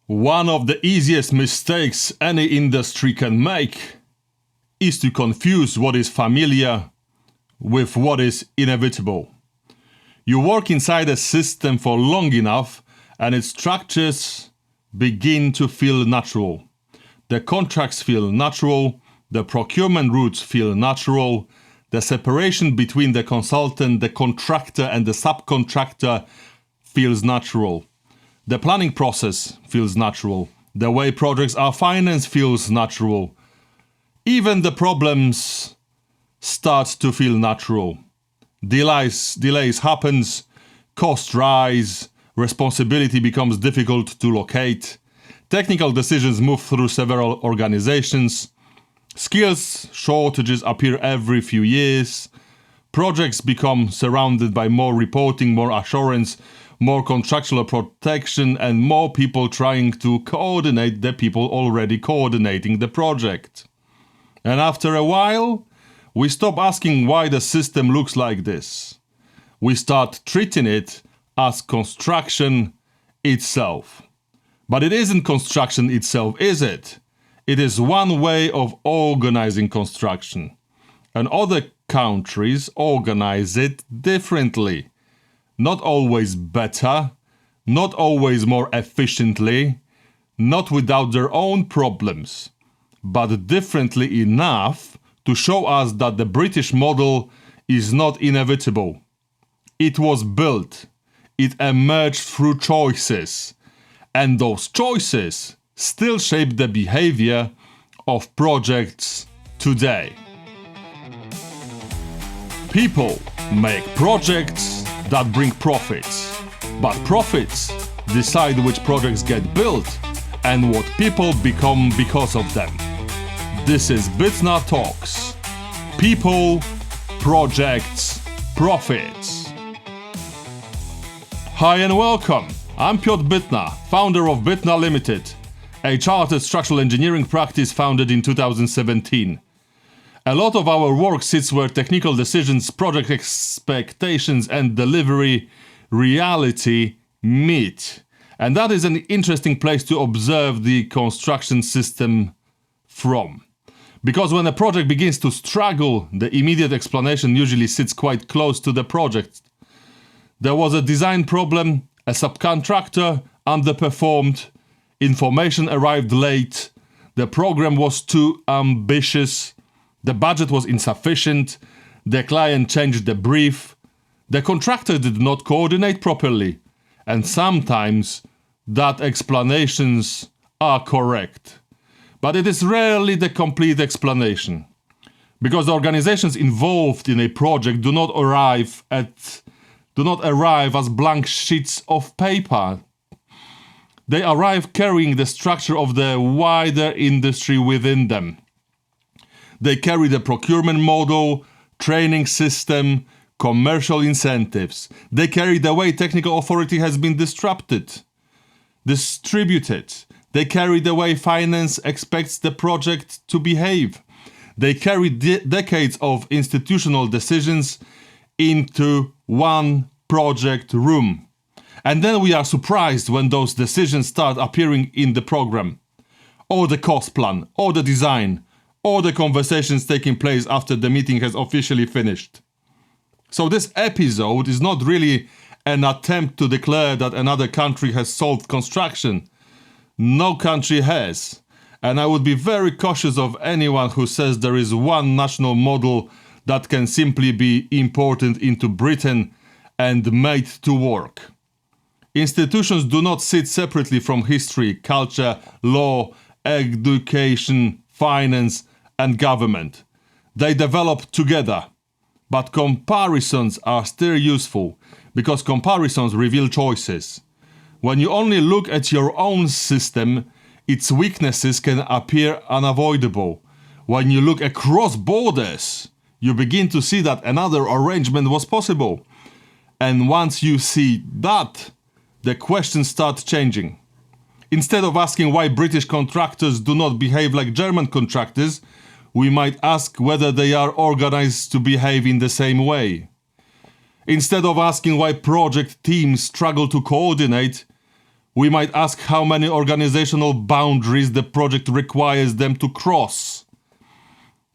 One of the easiest mistakes any industry can make is to confuse what is familiar with what is inevitable. You work inside a system for long enough and its structures begin to feel natural. The contracts feel natural, the procurement routes feel natural, the separation between the consultant, the contractor and the subcontractor feels natural. The planning process feels natural. The way projects are financed feels natural. Even the problems start to feel natural. Delays happens, costs rise, responsibility becomes difficult to locate. Technical decisions move through several organizations. Skills shortages appear every few years. Projects become surrounded by more reporting, more assurance, more contractual protection, and more people trying to coordinate the people already coordinating the project. And after a while, we stop asking why the system looks like this. We start treating it as construction itself. But it isn't construction itself, is it? It is one way of organizing construction. And other countries organize it differently. Not always better, not always more efficiently, not without their own problems, but differently enough to show us that the British model is not inevitable. It was built, it emerged through choices, and those choices still shape the behavior of projects today. People make projects that bring profits, but profits decide which projects get built and what people become because of them. This is Bytnar Talks. People, projects, profits. Hi and welcome. I'm Piotr Bytnar, founder of Bytnar Limited, a chartered structural engineering practice founded in 2017. A lot of our work sits where technical decisions, project expectations and delivery reality meet. And that is an interesting place to observe the construction system from. Because when a project begins to struggle, the immediate explanation usually sits quite close to the project. There was a design problem, a subcontractor underperformed, information arrived late, the program was too ambitious, the budget was insufficient, the client changed the brief, the contractor did not coordinate properly, and sometimes that explanations are correct. But it is rarely the complete explanation, because the organizations involved in a project do not arrive as blank sheets of paper. They arrive carrying the structure of the wider industry within them. They carry the procurement model, training system, commercial incentives. They carry the way technical authority has been distributed. They carry the way finance expects the project to behave. They carry decades of institutional decisions into one project room. And then we are surprised when those decisions start appearing in the program, or the cost plan, or the design, or the conversations taking place after the meeting has officially finished. So this episode is not really an attempt to declare that another country has solved construction. No country has. And I would be very cautious of anyone who says there is one national model that can simply be imported into Britain and made to work. Institutions do not sit separately from history, culture, law, education, finance, and government. They develop together. But comparisons are still useful, because comparisons reveal choices. When you only look at your own system, its weaknesses can appear unavoidable. When you look across borders, you begin to see that another arrangement was possible. And once you see that, the questions start changing. Instead of asking why British contractors do not behave like German contractors, we might ask whether they are organized to behave in the same way. Instead of asking why project teams struggle to coordinate, We might ask how many organizational boundaries the project requires them to cross.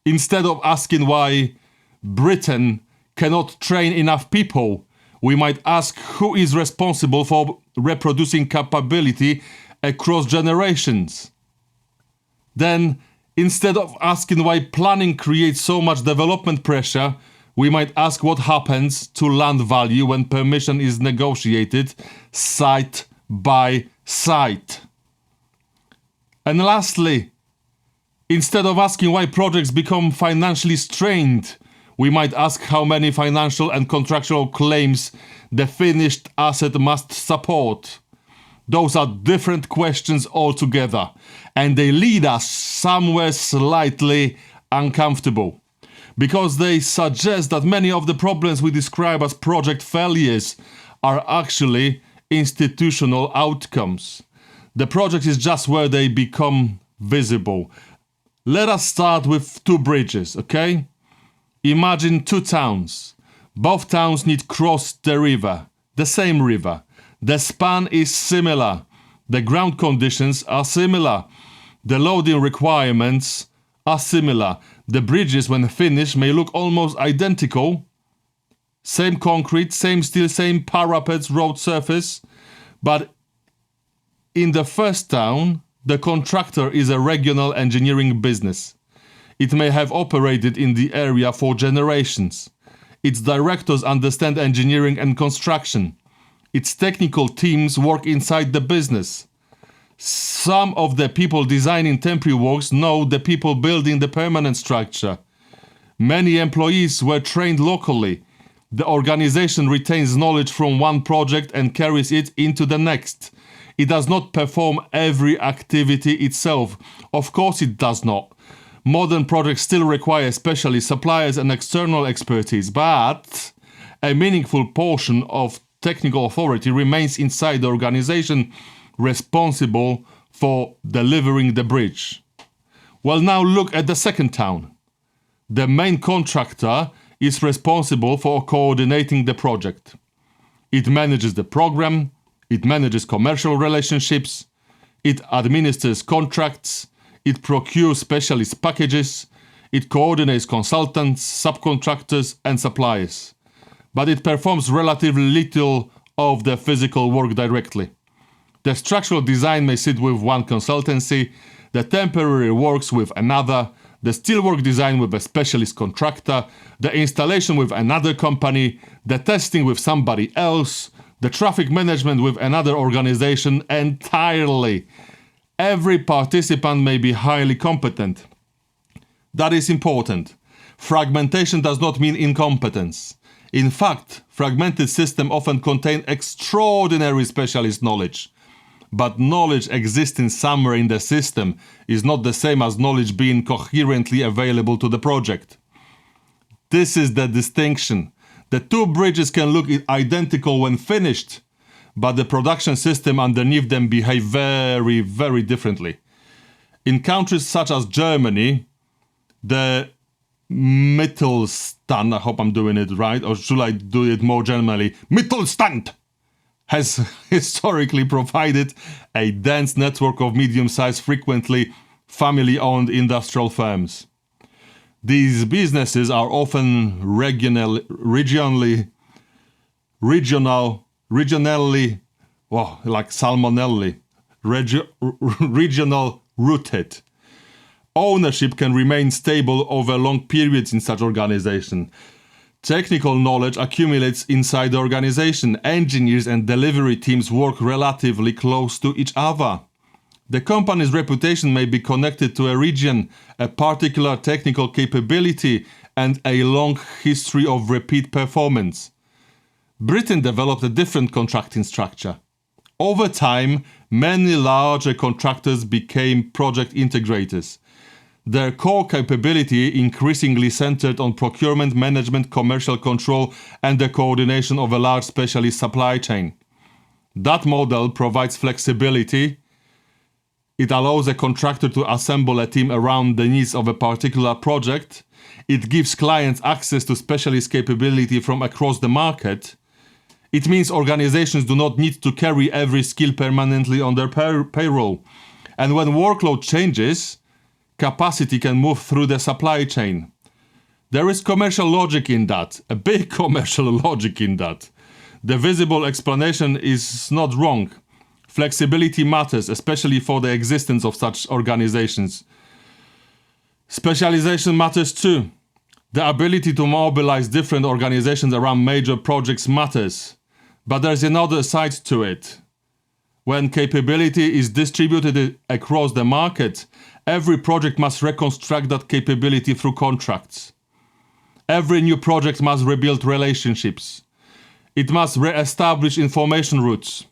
Instead of asking why Britain cannot train enough people, we might ask who is responsible for reproducing capability across generations. Then, instead of asking why planning creates so much development pressure, we might ask what happens to land value when permission is negotiated site by site. And lastly, instead of asking why projects become financially strained, we might ask how many financial and contractual claims the finished asset must support. Those are different questions altogether, and they lead us somewhere slightly uncomfortable, because they suggest that many of the problems we describe as project failures are actually institutional outcomes. The project is just where they become visible. Let us start with two bridges, okay? Imagine two towns. Both towns need to cross the river, the same river. The span is similar. The ground conditions are similar. The loading requirements are similar. The bridges, when finished, may look almost identical. Same concrete, same steel, same parapets, road surface. But in the first town, the contractor is a regional engineering business. It may have operated in the area for generations. Its directors understand engineering and construction. Its technical teams work inside the business. Some of the people designing temporary works know the people building the permanent structure. Many employees were trained locally. The organization retains knowledge from one project and carries it into the next. It does not perform every activity itself. Of course it does not. Modern projects still require specialist suppliers and external expertise, but a meaningful portion of technical authority remains inside the organization responsible for delivering the bridge. Well, now look at the second town. The main contractor is responsible for coordinating the project. It manages the program, it manages commercial relationships, it administers contracts, it procures specialist packages, it coordinates consultants, subcontractors and suppliers. But it performs relatively little of the physical work directly. The structural design may sit with one consultancy, the temporary works with another, the steelwork design with a specialist contractor, the installation with another company, the testing with somebody else, the traffic management with another organization entirely. Every participant may be highly competent. That is important. Fragmentation does not mean incompetence. In fact, fragmented systems often contain extraordinary specialist knowledge. But knowledge existing somewhere in the system is not the same as knowledge being coherently available to the project. This is the distinction. The two bridges can look identical when finished, but the production system underneath them behave very, very differently. In countries such as Germany, the Mittelstand, I hope I'm doing it right, or should I do it more generally? Mittelstand has historically provided a dense network of medium-sized, frequently family-owned industrial firms. These businesses are often regionally like salmonelli, regional rooted. Ownership can remain stable over long periods in such organization. Technical knowledge accumulates inside the organization. Engineers and delivery teams work relatively close to each other. The company's reputation may be connected to a region, a particular technical capability, and a long history of repeat performance. Britain developed a different contracting structure. Over time, many larger contractors became project integrators. Their core capability increasingly centered on procurement, management, commercial control, and the coordination of a large specialist supply chain. That model provides flexibility. It allows a contractor to assemble a team around the needs of a particular project. It gives clients access to specialist capability from across the market. It means organizations do not need to carry every skill permanently on their payroll. And when workload changes, capacity can move through the supply chain. There is commercial logic in that, a big commercial logic in that. The visible explanation is not wrong. Flexibility matters, especially for the existence of such organizations. Specialization matters too. The ability to mobilize different organizations around major projects matters. But there's another side to it. When capability is distributed across the market, every project must reconstruct that capability through contracts. Every new project must rebuild relationships. It must re-establish information routes.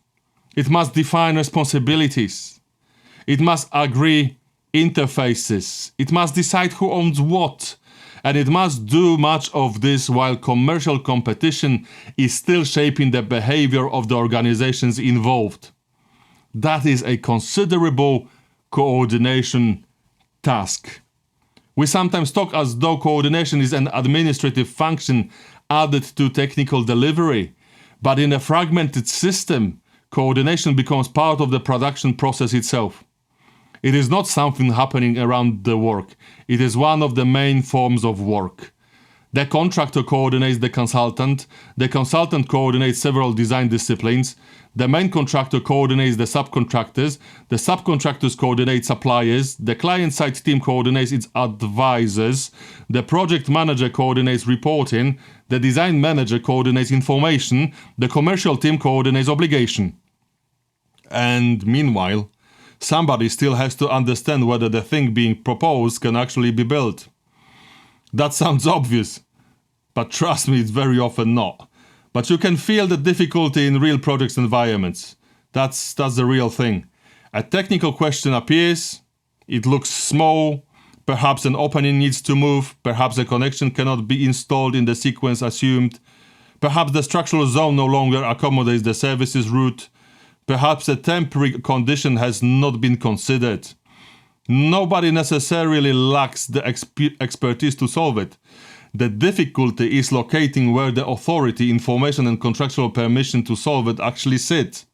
It must define responsibilities. It must agree interfaces. It must decide who owns what. And it must do much of this while commercial competition is still shaping the behavior of the organizations involved. That is a considerable coordination task. We sometimes talk as though coordination is an administrative function added to technical delivery, but in a fragmented system, coordination becomes part of the production process itself. It is not something happening around the work. It is one of the main forms of work. The contractor coordinates the consultant coordinates several design disciplines, the main contractor coordinates the subcontractors coordinate suppliers, the client-side team coordinates its advisors, the project manager coordinates reporting, the design manager coordinates information, the commercial team coordinates obligation. And meanwhile, somebody still has to understand whether the thing being proposed can actually be built. That sounds obvious, but trust me, it's very often not. But you can feel the difficulty in real project environments. That's the real thing. A technical question appears, it looks small, perhaps an opening needs to move, perhaps a connection cannot be installed in the sequence assumed, perhaps the structural zone no longer accommodates the services route, perhaps a temporary condition has not been considered. Nobody necessarily lacks the expertise to solve it. The difficulty is locating where the authority, information and contractual permission to solve it actually sit.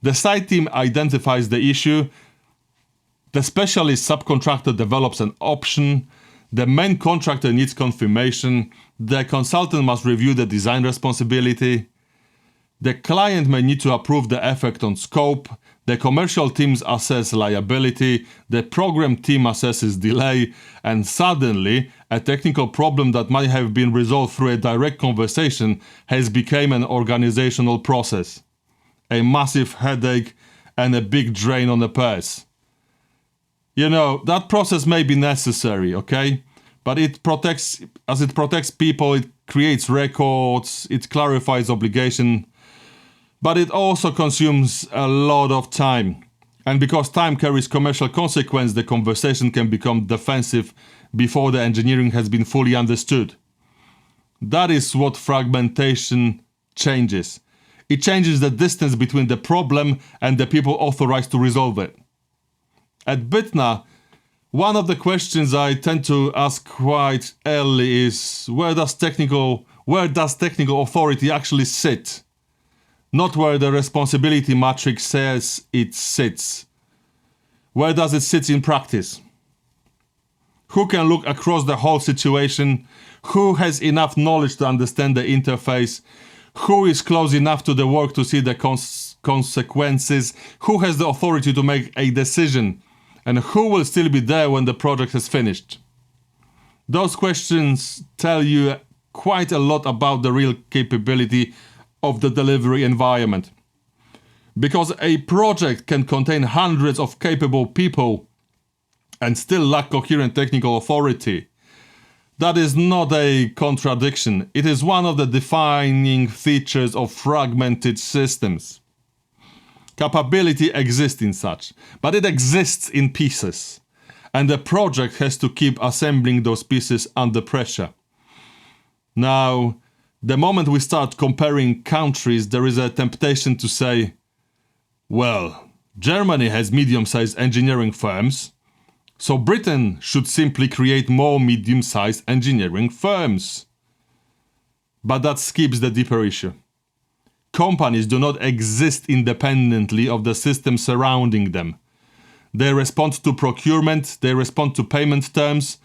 The site team identifies the issue, the specialist subcontractor develops an option, the main contractor needs confirmation, the consultant must review the design responsibility, the client may need to approve the effect on scope, the commercial teams assess liability, the program team assesses delay, and suddenly a technical problem that might have been resolved through a direct conversation has become an organizational process. A massive headache and a big drain on the purse. You know, that process may be necessary, okay? But it protects people, it creates records, it clarifies obligation, but it also consumes a lot of time. And because time carries commercial consequence, the conversation can become defensive before the engineering has been fully understood. That is what fragmentation changes. It changes the distance between the problem and the people authorized to resolve it. At Bytnar, one of the questions I tend to ask quite early is where does technical authority actually sit? Not where the responsibility matrix says it sits. Where does it sit in practice? Who can look across the whole situation? Who has enough knowledge to understand the interface? Who is close enough to the work to see the consequences? Who has the authority to make a decision? And who will still be there when the project has finished? Those questions tell you quite a lot about the real capability of the delivery environment. Because a project can contain hundreds of capable people and still lack coherent technical authority. That is not a contradiction. It is one of the defining features of fragmented systems. Capability exists in such, but it exists in pieces, and the project has to keep assembling those pieces under pressure. Now, the moment we start comparing countries, there is a temptation to say, well, Germany has medium-sized engineering firms, so Britain should simply create more medium-sized engineering firms. But that skips the deeper issue. Companies do not exist independently of the system surrounding them. They respond to procurement, they respond to payment terms,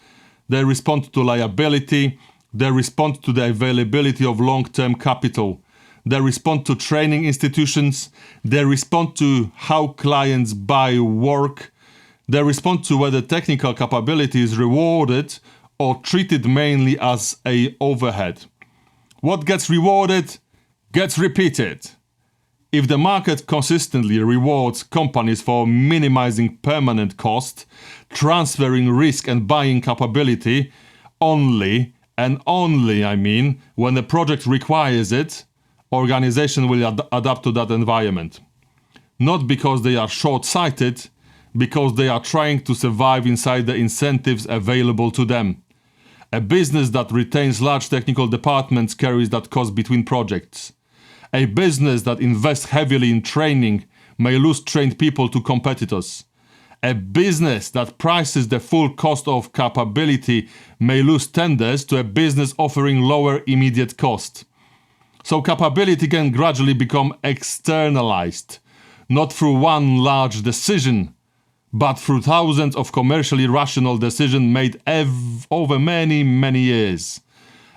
they respond to liability, they respond to the availability of long-term capital, they respond to training institutions, they respond to how clients buy work, they respond to whether technical capability is rewarded or treated mainly as an overhead. What gets rewarded gets repeated. If the market consistently rewards companies for minimizing permanent cost, transferring risk and buying capability only, and only, when the project requires it, organization will adapt to that environment. Not because they are short-sighted, because they are trying to survive inside the incentives available to them. A business that retains large technical departments carries that cost between projects. A business that invests heavily in training may lose trained people to competitors. A business that prices the full cost of capability may lose tenders to a business offering lower immediate cost. So capability can gradually become externalized, not through one large decision, but through thousands of commercially rational decisions made over many, many years.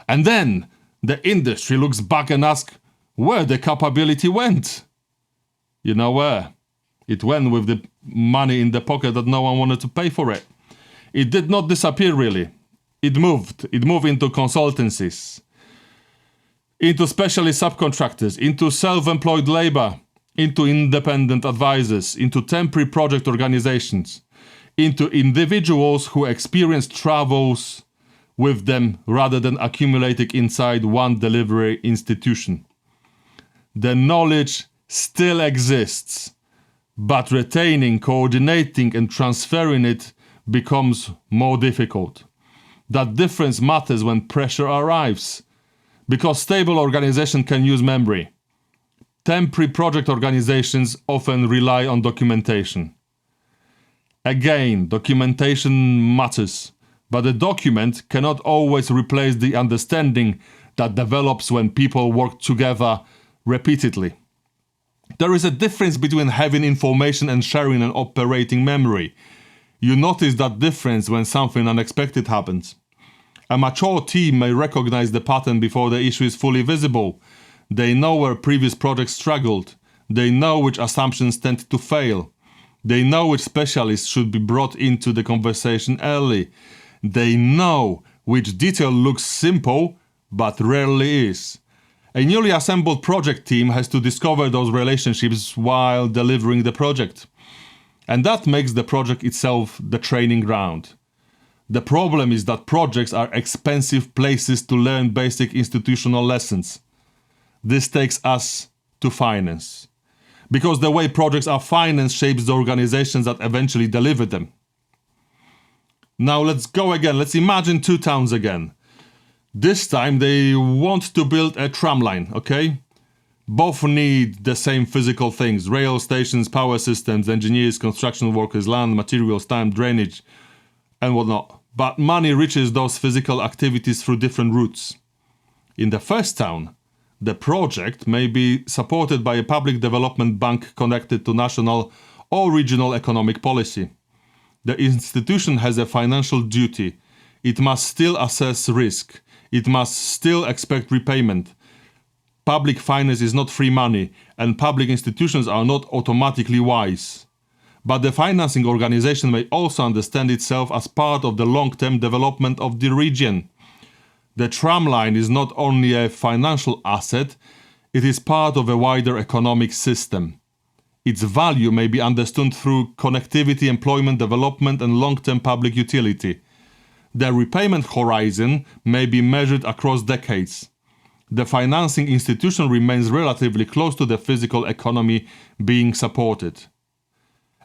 And then the industry looks back and asks, where the capability went? You know where? It went with the money in the pocket that no one wanted to pay for it. It did not disappear really. It moved. It moved into consultancies, into specialist subcontractors, into self-employed labor, into independent advisors, into temporary project organizations, into individuals who experience travels with them rather than accumulating inside one delivery institution. The knowledge still exists, but retaining, coordinating and transferring it becomes more difficult. That difference matters when pressure arrives, because stable organization can use memory. Temporary project organizations often rely on documentation. Again, documentation matters, but the document cannot always replace the understanding that develops when people work together repeatedly. There is a difference between having information and sharing an operating memory. You notice that difference when something unexpected happens. A mature team may recognize the pattern before the issue is fully visible. They know where previous projects struggled. They know which assumptions tend to fail. They know which specialists should be brought into the conversation early. They know which detail looks simple but rarely is. A newly assembled project team has to discover those relationships while delivering the project. And that makes the project itself the training ground. The problem is that projects are expensive places to learn basic institutional lessons. This takes us to finance. Because the way projects are financed shapes the organizations that eventually deliver them. Now let's go again. Let's imagine two towns again. This time they want to build a tram line, okay? Both need the same physical things: rail stations, power systems, engineers, construction workers, land, materials, time, drainage, and whatnot. But money reaches those physical activities through different routes. In the first town, the project may be supported by a public development bank connected to national or regional economic policy. The institution has a financial duty. It must still assess risk. It must still expect repayment. Public finance is not free money, and public institutions are not automatically wise. But the financing organization may also understand itself as part of the long-term development of the region. The tram line is not only a financial asset, it is part of a wider economic system. Its value may be understood through connectivity, employment, development, and long-term public utility. The repayment horizon may be measured across decades. The financing institution remains relatively close to the physical economy being supported.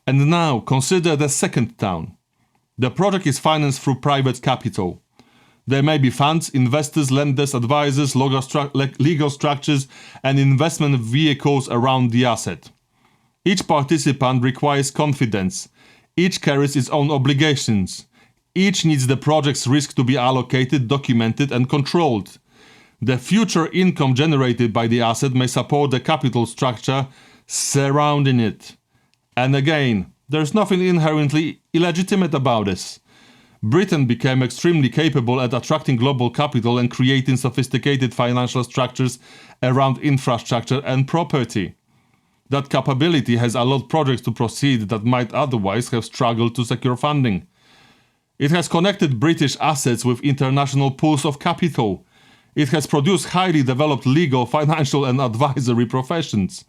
And now consider the second town. The project is financed through private capital. There may be funds, investors, lenders, advisors, legal structures, and investment vehicles around the asset. Each participant requires confidence. Each carries its own obligations. Each needs the project's risk to be allocated, documented, and controlled. The future income generated by the asset may support the capital structure surrounding it. And again, there's nothing inherently illegitimate about this. Britain became extremely capable at attracting global capital and creating sophisticated financial structures around infrastructure and property. That capability has allowed projects to proceed that might otherwise have struggled to secure funding. It has connected British assets with international pools of capital. It has produced highly developed legal, financial and advisory professions.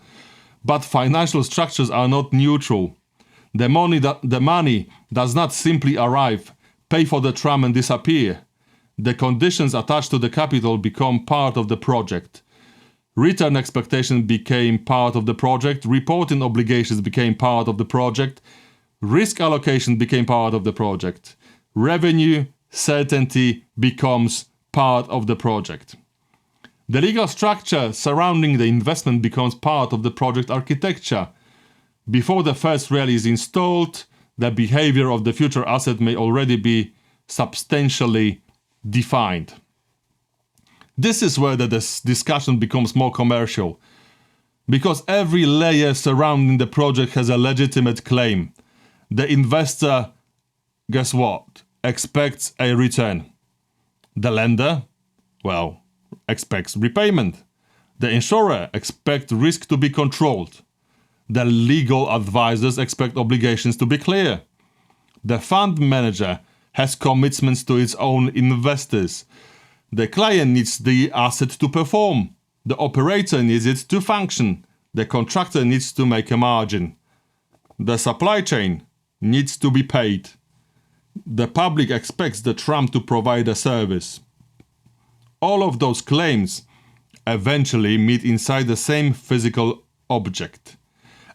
But financial structures are not neutral. The money does not simply arrive, pay for the tram and disappear. The conditions attached to the capital become part of the project. Return expectations became part of the project, reporting obligations became part of the project, risk allocation became part of the project, revenue certainty becomes part of the project. The legal structure surrounding the investment becomes part of the project architecture. Before the first rail is installed, the behavior of the future asset may already be substantially defined. This is where the discussion becomes more commercial, because every layer surrounding the project has a legitimate claim. The investor, guess what, expects a return. The lender, well, expects repayment. The insurer expects risk to be controlled. The legal advisors expect obligations to be clear. The fund manager has commitments to its own investors. The client needs the asset to perform. The operator needs it to function. The contractor needs to make a margin. The supply chain needs to be paid. The public expects the tram to provide a service. All of those claims eventually meet inside the same physical object.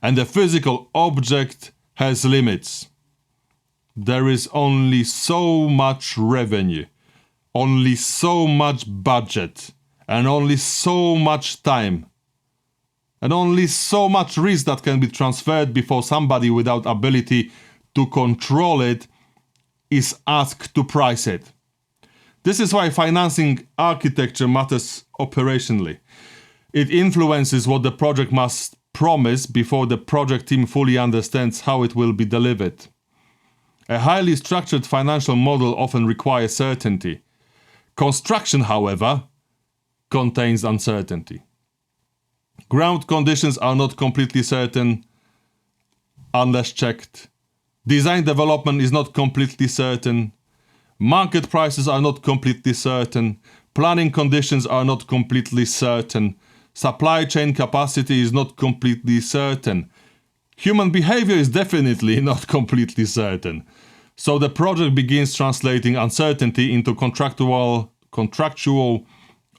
And the physical object has limits. There is only so much revenue, only so much budget, and only so much time, and only so much risk that can be transferred before somebody without ability to control it is asked to price it. This is why financing architecture matters operationally. It influences what the project must promise before the project team fully understands how it will be delivered. A highly structured financial model often requires certainty. Construction, however, contains uncertainty. Ground conditions are not completely certain unless checked. Design development is not completely certain. Market prices are not completely certain. Planning conditions are not completely certain. Supply chain capacity is not completely certain. Human behavior is definitely not completely certain. So the project begins translating uncertainty into contractual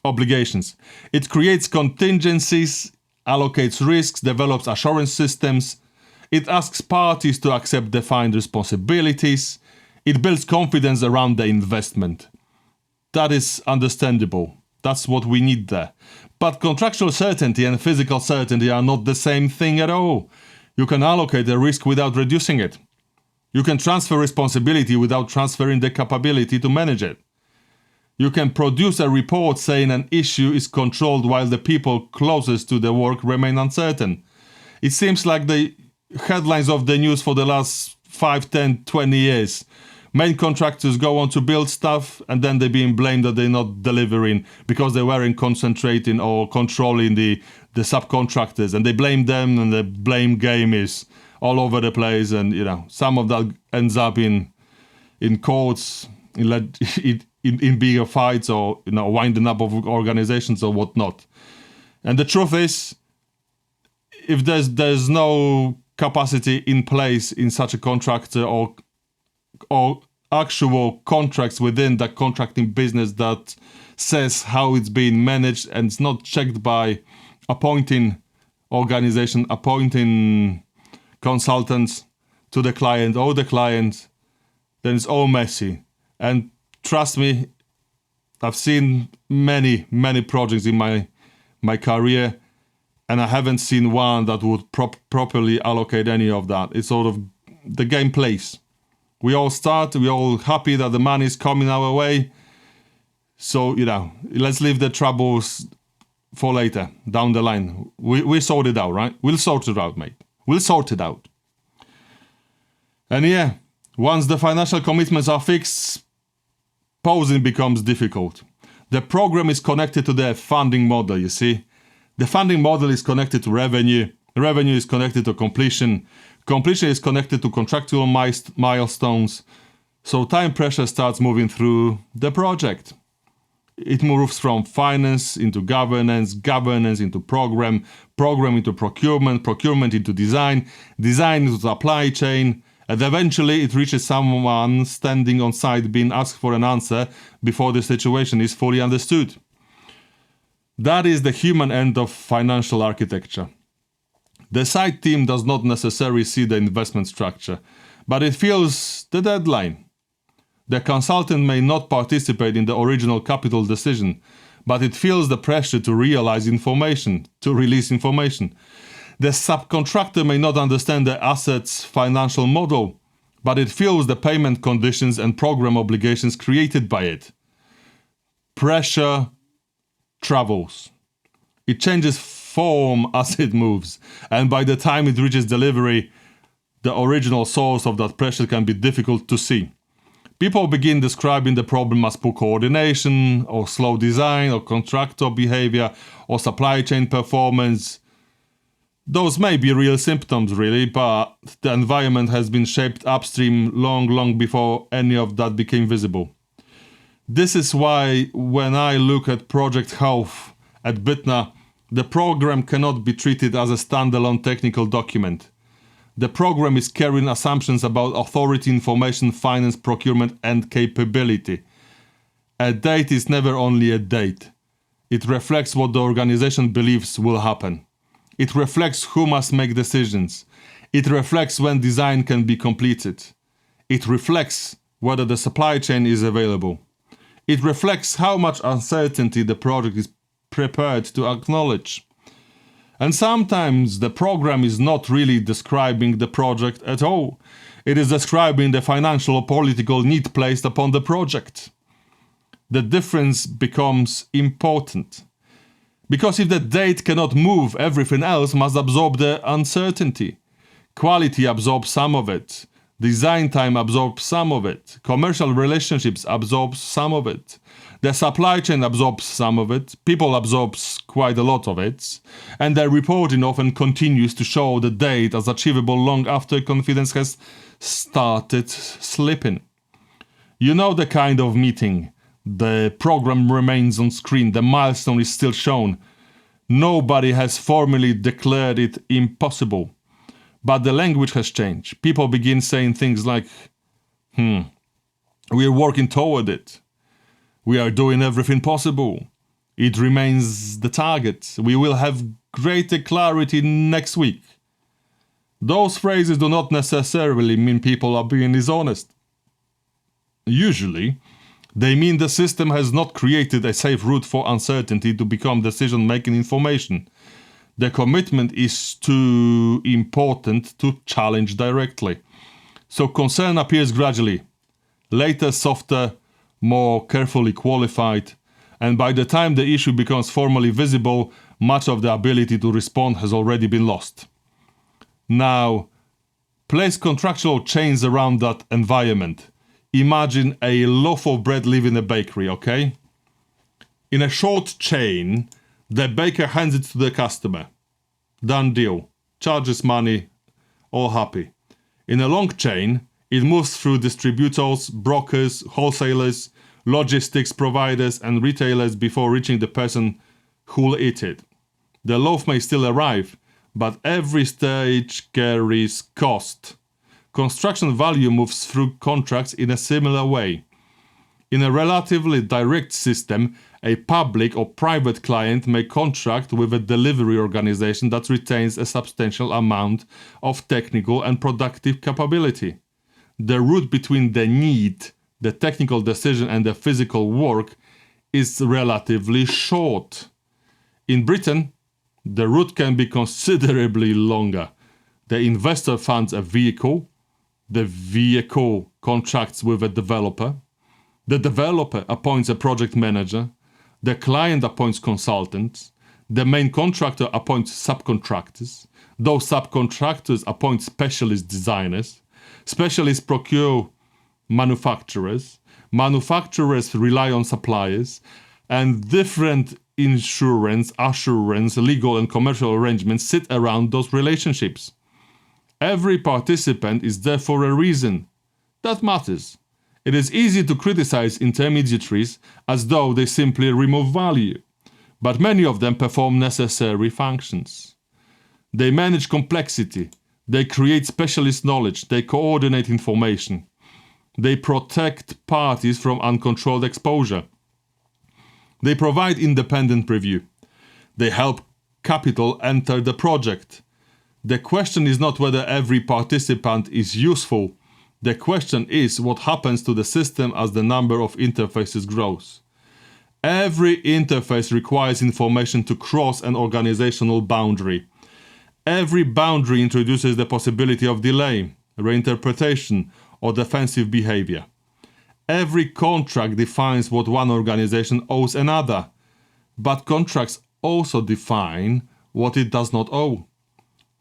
obligations. It creates contingencies, allocates risks, develops assurance systems. It asks parties to accept defined responsibilities. It builds confidence around the investment. That is understandable. That's what we need there. But contractual certainty and physical certainty are not the same thing at all. You can allocate the risk without reducing it. You can transfer responsibility without transferring the capability to manage it. You can produce a report saying an issue is controlled while the people closest to the work remain uncertain. It seems like the headlines of the news for the last 5, 10, 20 years. Main contractors go on to build stuff and then they're being blamed that they're not delivering because they weren't concentrating or controlling the subcontractors, and they blame them, and the blame game is all over the place, and some of that ends up in courts, in bigger fights, or winding up of organizations or whatnot. And the truth is, if there's no capacity in place in such a contractor or actual contracts within the contracting business that says how it's being managed, and it's not checked by appointing consultants to the client or the client, then it's all messy. And trust me, I've seen many projects in my career, and I haven't seen one that would properly allocate any of that. It's sort of the game plays. We all start, we're all happy that the money is coming our way. So, let's leave the troubles for later, down the line. We sort it out, right? We'll sort it out, mate. We'll sort it out. And once the financial commitments are fixed, posing becomes difficult. The program is connected to the funding model, you see. The funding model is connected to revenue. Revenue is connected to completion. Completion is connected to contractual milestones. So time pressure starts moving through the project. It moves from finance into governance, governance into program, program into procurement, procurement into design, design into supply chain, and eventually it reaches someone standing on site being asked for an answer before the situation is fully understood. That is the human end of financial architecture. The site team does not necessarily see the investment structure, but it feels the deadline. The consultant may not participate in the original capital decision, but it feels the pressure to realize information, to release information. The subcontractor may not understand the asset's financial model, but it feels the payment conditions and program obligations created by it. Pressure travels. It changes form as it moves, and by the time it reaches delivery, the original source of that pressure can be difficult to see. People begin describing the problem as poor coordination, or slow design, or contractor behavior, or supply chain performance. Those may be real symptoms, really, but the environment has been shaped upstream long before any of that became visible. This is why, when I look at Project Health at Bytnar, the program cannot be treated as a standalone technical document. The program is carrying assumptions about authority, information, finance, procurement, and capability. A date is never only a date. It reflects what the organization believes will happen. It reflects who must make decisions. It reflects when design can be completed. It reflects whether the supply chain is available. It reflects how much uncertainty the project is prepared to acknowledge. And sometimes the program is not really describing the project at all. It is describing the financial or political need placed upon the project. The difference becomes important. Because if the date cannot move, everything else must absorb the uncertainty. Quality absorbs some of it. Design time absorbs some of it. Commercial relationships absorbs some of it. The supply chain absorbs some of it. People absorbs quite a lot of it. And the reporting often continues to show the date as achievable long after confidence has started slipping. You know the kind of meeting. The program remains on screen. The milestone is still shown. Nobody has formally declared it impossible. But the language has changed. People begin saying things like, we are working toward it. We are doing everything possible. It remains the target. We will have greater clarity next week. Those phrases do not necessarily mean people are being dishonest. Usually, they mean the system has not created a safe route for uncertainty to become decision-making information. The commitment is too important to challenge directly. So concern appears gradually, later softer, more carefully qualified, and by the time the issue becomes formally visible, much of the ability to respond has already been lost. Now, place contractual chains around that environment. Imagine a loaf of bread leaving a bakery, okay? In a short chain, the baker hands it to the customer. Done deal. Charges money, all happy. In a long chain, it moves through distributors, brokers, wholesalers, logistics providers, and retailers before reaching the person who'll eat it. The loaf may still arrive, but every stage carries cost. Construction value moves through contracts in a similar way. In a relatively direct system, a public or private client may contract with a delivery organization that retains a substantial amount of technical and productive capability. The route between the need, the technical decision, and the physical work is relatively short. In Britain, the route can be considerably longer. The investor funds a vehicle. The vehicle contracts with a developer. The developer appoints a project manager, the client appoints consultants, the main contractor appoints subcontractors, those subcontractors appoint specialist designers, specialists procure manufacturers, manufacturers rely on suppliers, and different insurance, assurance, legal and commercial arrangements sit around those relationships. Every participant is there for a reason. That matters. It is easy to criticize intermediaries as though they simply remove value, but many of them perform necessary functions. They manage complexity, they create specialist knowledge, they coordinate information, they protect parties from uncontrolled exposure. They provide independent review. They help capital enter the project. The question is not whether every participant is useful. The question is what happens to the system as the number of interfaces grows. Every interface requires information to cross an organizational boundary. Every boundary introduces the possibility of delay, reinterpretation, or defensive behavior. Every contract defines what one organization owes another, but contracts also define what it does not owe.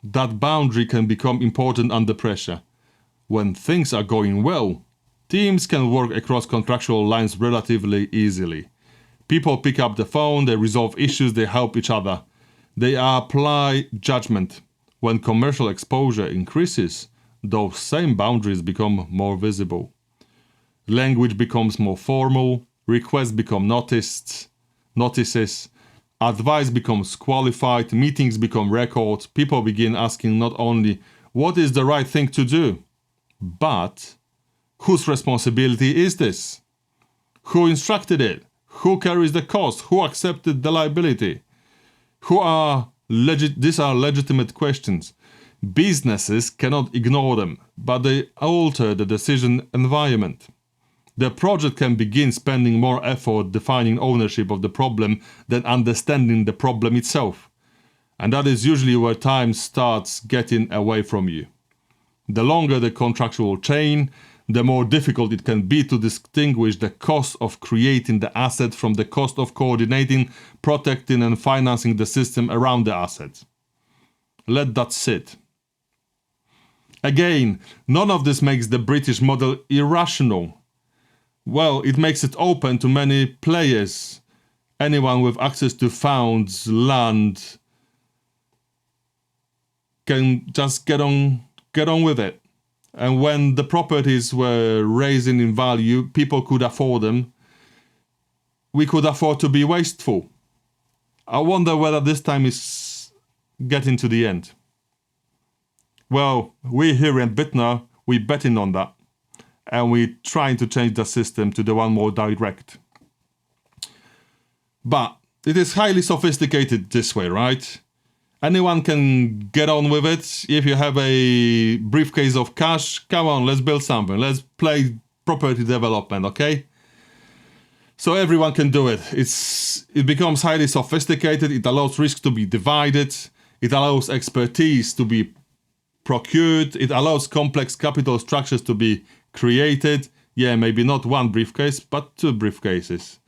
That boundary can become important under pressure. When things are going well, teams can work across contractual lines relatively easily. People pick up the phone, they resolve issues, they help each other. They apply judgment. When commercial exposure increases, those same boundaries become more visible. Language becomes more formal, requests become notices, advice becomes qualified, meetings become records, people begin asking not only what is the right thing to do, but whose responsibility is this? Who instructed it? Who carries the cost? Who accepted the liability? These are legitimate questions. Businesses cannot ignore them, but they alter the decision environment. The project can begin spending more effort defining ownership of the problem than understanding the problem itself. And that is usually where time starts getting away from you. The longer the contractual chain, the more difficult it can be to distinguish the cost of creating the asset from the cost of coordinating, protecting and financing the system around the asset. Let that sit. Again, none of this makes the British model irrational. Well, it makes it open to many players. Anyone with access to funds, land, can just get on with it. And when the properties were raising in value, people could afford them. We could afford to be wasteful. I wonder whether this time is getting to the end. Well, we here in Bytnar, we're betting on that. And we're trying to change the system to the one more direct. But it is highly sophisticated this way, right? Anyone can get on with it. If you have a briefcase of cash, come on, let's build something. Let's play property development, okay? So everyone can do it. It becomes highly sophisticated. It allows risk to be divided. It allows expertise to be procured. It allows complex capital structures to be created. Yeah, maybe not one briefcase, but two briefcases.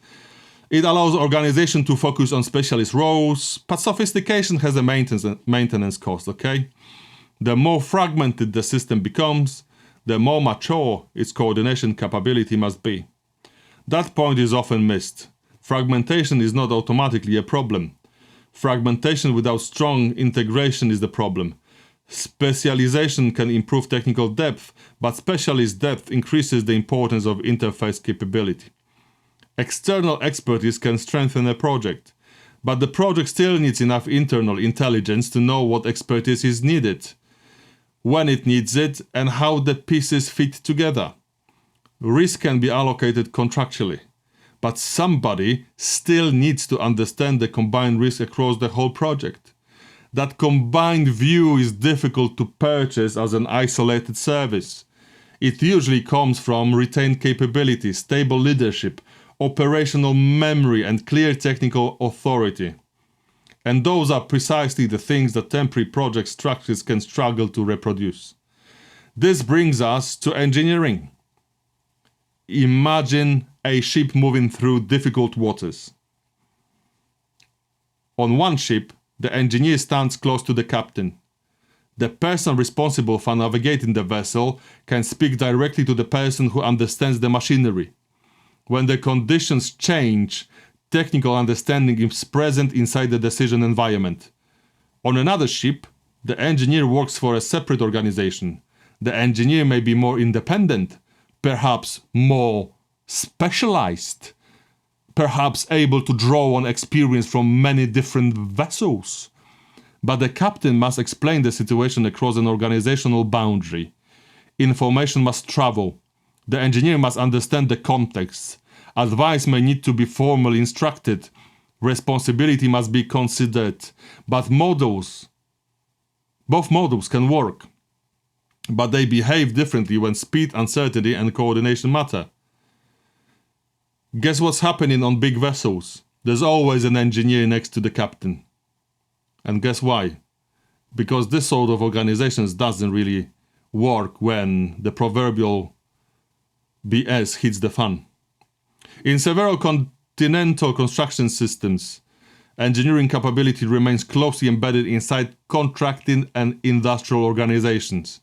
It allows organization to focus on specialist roles, but sophistication has a maintenance cost, okay? The more fragmented the system becomes, the more mature its coordination capability must be. That point is often missed. Fragmentation is not automatically a problem. Fragmentation without strong integration is the problem. Specialization can improve technical depth, but specialist depth increases the importance of interface capability. External expertise can strengthen a project, but the project still needs enough internal intelligence to know what expertise is needed, when it needs it, and how the pieces fit together. Risk can be allocated contractually, but somebody still needs to understand the combined risk across the whole project. That combined view is difficult to purchase as an isolated service. It usually comes from retained capability, stable leadership, operational memory and clear technical authority. And those are precisely the things that temporary project structures can struggle to reproduce. This brings us to engineering. Imagine a ship moving through difficult waters. On one ship, the engineer stands close to the captain. The person responsible for navigating the vessel can speak directly to the person who understands the machinery. When the conditions change, technical understanding is present inside the decision environment. On another ship, the engineer works for a separate organization. The engineer may be more independent, perhaps more specialized, perhaps able to draw on experience from many different vessels. But the captain must explain the situation across an organizational boundary. Information must travel. The engineer must understand the context. Advice may need to be formally instructed. Responsibility must be considered. But both models can work. But they behave differently when speed, uncertainty, and coordination matter. Guess what's happening on big vessels? There's always an engineer next to the captain. And guess why? Because this sort of organizations doesn't really work when the proverbial BS hits the fan. In several continental construction systems, engineering capability remains closely embedded inside contracting and industrial organizations.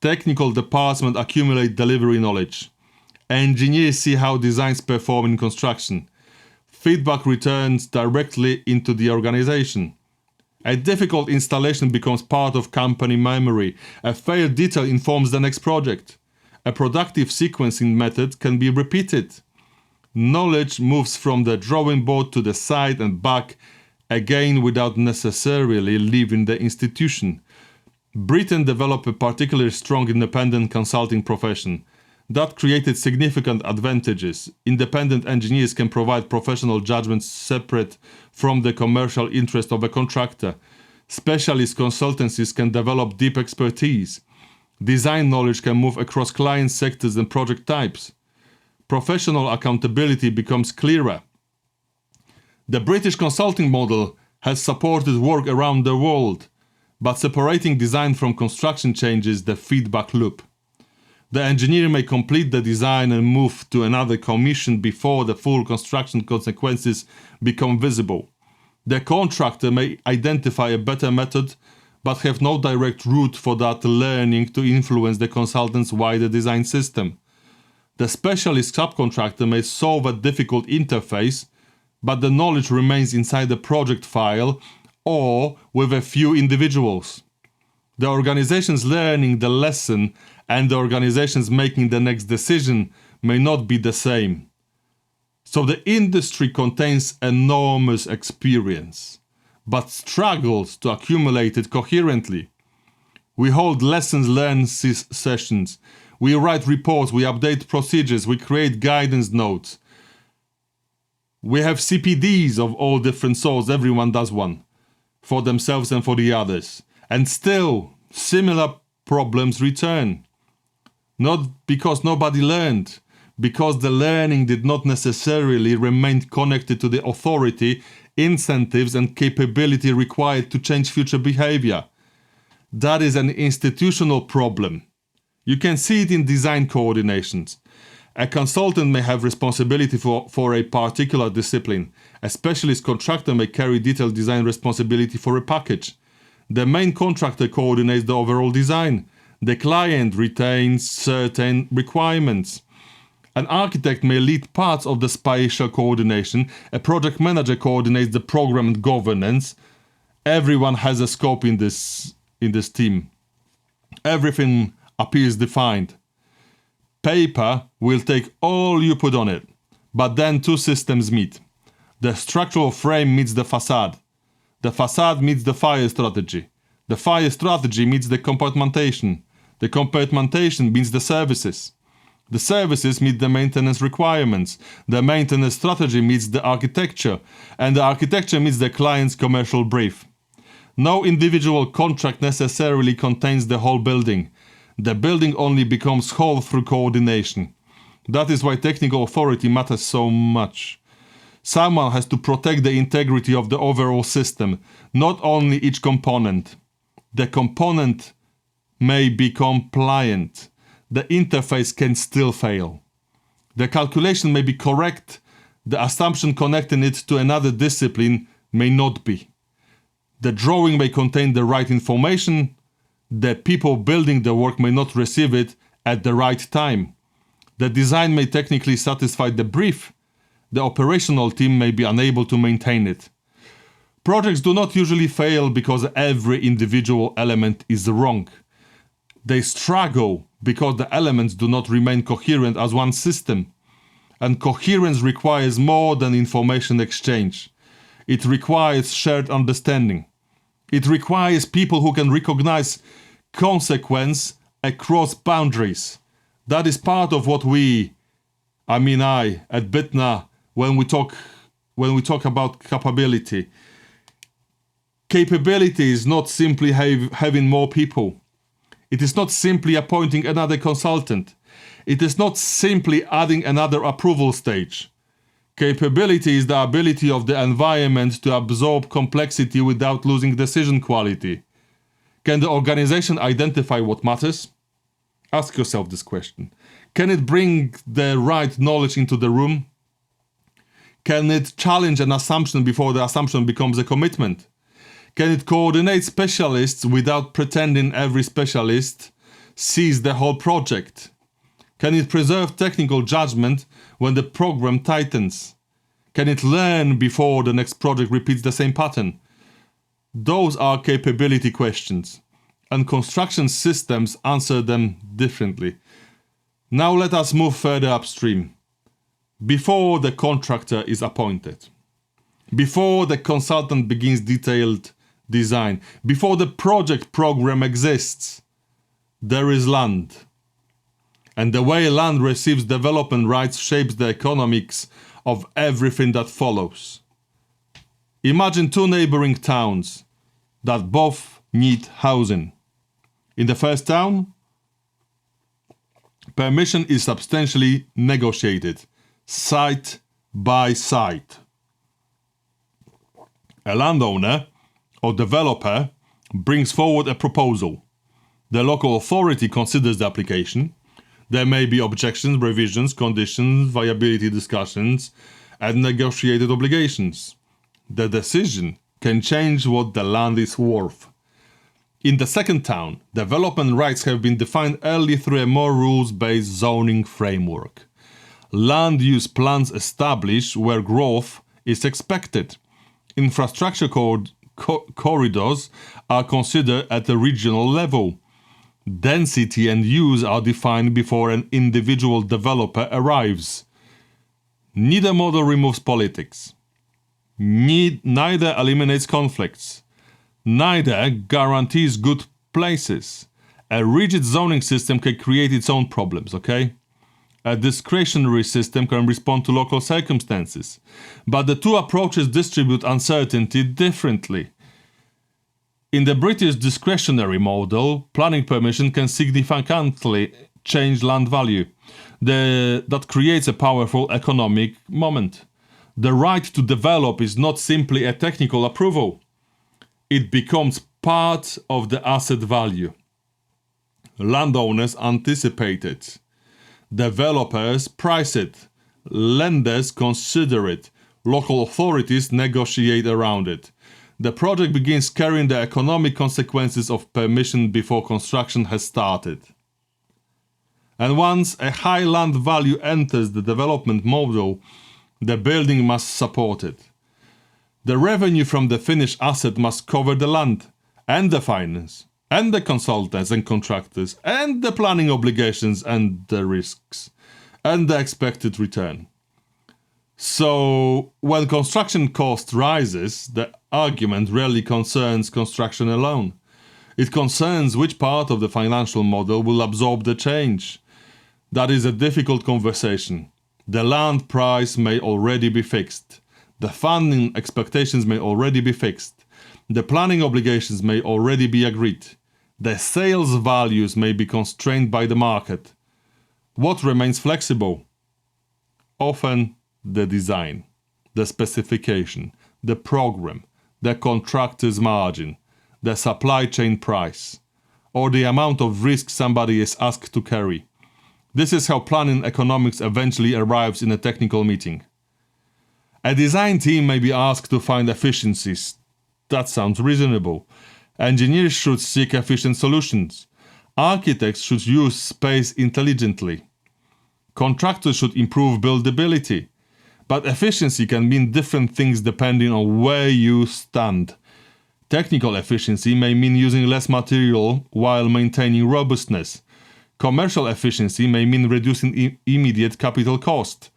Technical departments accumulate delivery knowledge. Engineers see how designs perform in construction. Feedback returns directly into the organization. A difficult installation becomes part of company memory. A failed detail informs the next project. A productive sequencing method can be repeated. Knowledge moves from the drawing board to the site and back, again without necessarily leaving the institution. Britain developed a particularly strong independent consulting profession. That created significant advantages. Independent engineers can provide professional judgments separate from the commercial interest of a contractor. Specialist consultancies can develop deep expertise. Design knowledge can move across client sectors and project types. Professional accountability becomes clearer. The British consulting model has supported work around the world, but separating design from construction changes the feedback loop. The engineer may complete the design and move to another commission before the full construction consequences become visible. The contractor may identify a better method, but have no direct route for that learning to influence the consultant's wider design system. The specialist subcontractor may solve a difficult interface, but the knowledge remains inside the project file or with a few individuals. The organizations learning the lesson and the organizations making the next decision may not be the same. So the industry contains enormous experience, but struggles to accumulate it coherently. We hold lessons learned sessions, we write reports, we update procedures, we create guidance notes. We have CPDs of all different sorts, everyone does one, for themselves and for the others. And still, similar problems return. Not because nobody learned, because the learning did not necessarily remain connected to the authority, incentives, and capability required to change future behavior. That is an institutional problem. You can see it in design coordinations. A consultant may have responsibility for a particular discipline. A specialist contractor may carry detailed design responsibility for a package. The main contractor coordinates the overall design. The client retains certain requirements. An architect may lead parts of the spatial coordination. A project manager coordinates the program and governance. Everyone has a scope in this team. Everything appears defined. Paper will take all you put on it, but then two systems meet. The structural frame meets the facade. The facade meets the fire strategy. The fire strategy meets the compartmentation. The compartmentation meets the services. The services meet the maintenance requirements. The maintenance strategy meets the architecture. And the architecture meets the client's commercial brief. No individual contract necessarily contains the whole building. The building only becomes whole through coordination. That is why technical authority matters so much. Someone has to protect the integrity of the overall system, not only each component. The component may be compliant. The interface can still fail. The calculation may be correct, the assumption connecting it to another discipline may not be. The drawing may contain the right information, the people building the work may not receive it at the right time. The design may technically satisfy the brief, the operational team may be unable to maintain it. Projects do not usually fail because every individual element is wrong. They struggle because the elements do not remain coherent as one system. And coherence requires more than information exchange. It requires shared understanding. It requires people who can recognize consequence across boundaries. That is part of what I at Bytnar, when we talk about capability. Capability is not simply having more people. It is not simply appointing another consultant. It is not simply adding another approval stage. Capability is the ability of the environment to absorb complexity without losing decision quality. Can the organization identify what matters? Ask yourself this question. Can it bring the right knowledge into the room? Can it challenge an assumption before the assumption becomes a commitment? Can it coordinate specialists without pretending every specialist sees the whole project? Can it preserve technical judgment when the program tightens? Can it learn before the next project repeats the same pattern? Those are capability questions, and construction systems answer them differently. Now let us move further upstream. Before the contractor is appointed, before the consultant begins detailed design, before the project program exists, there is land. And the way land receives development rights shapes the economics of everything that follows. Imagine two neighboring towns that both need housing. In the first town, permission is substantially negotiated, site by site. A landowner or developer brings forward a proposal. The local authority considers the application. There may be objections, revisions, conditions, viability discussions, and negotiated obligations. The decision can change what the land is worth. In the second town, development rights have been defined early through a more rules-based zoning framework. Land use plans establish where growth is expected. Infrastructure corridors are considered at the regional level. Density and use are defined before an individual developer arrives. Neither model removes politics. Neither eliminates conflicts. Neither guarantees good places. A rigid zoning system can create its own problems, okay? A discretionary system can respond to local circumstances. But the two approaches distribute uncertainty differently. In the British discretionary model, planning permission can significantly change land value. That creates a powerful economic moment. The right to develop is not simply a technical approval. It becomes part of the asset value. Landowners anticipate it. Developers price it. Lenders consider it. Local authorities negotiate around it. The project begins carrying the economic consequences of permission before construction has started. And once a high land value enters the development model, the building must support it. The revenue from the finished asset must cover the land, and the finance, and the consultants and contractors, and the planning obligations and the risks, and the expected return. So, when construction cost rises, the argument rarely concerns construction alone. It concerns which part of the financial model will absorb the change. That is a difficult conversation. The land price may already be fixed. The funding expectations may already be fixed. The planning obligations may already be agreed. The sales values may be constrained by the market. What remains flexible? Often the design, the specification, the program, the contractor's margin, the supply chain price, or the amount of risk somebody is asked to carry. This is how planning economics eventually arrives in a technical meeting. A design team may be asked to find efficiencies. That sounds reasonable. Engineers should seek efficient solutions. Architects should use space intelligently. Contractors should improve buildability. But efficiency can mean different things depending on where you stand. Technical efficiency may mean using less material while maintaining robustness. Commercial efficiency may mean reducing immediate capital cost.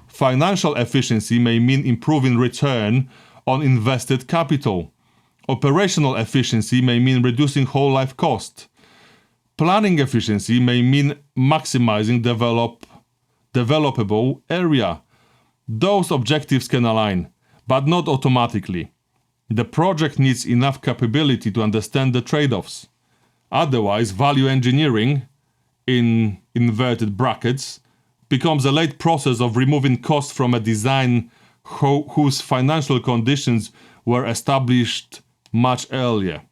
Financial efficiency may mean improving return on invested capital. Operational efficiency may mean reducing whole life cost. Planning efficiency may mean maximizing developable area. Those objectives can align, but not automatically. The project needs enough capability to understand the trade-offs. Otherwise, value engineering, in inverted brackets, becomes a late process of removing costs from a design whose financial conditions were established much earlier.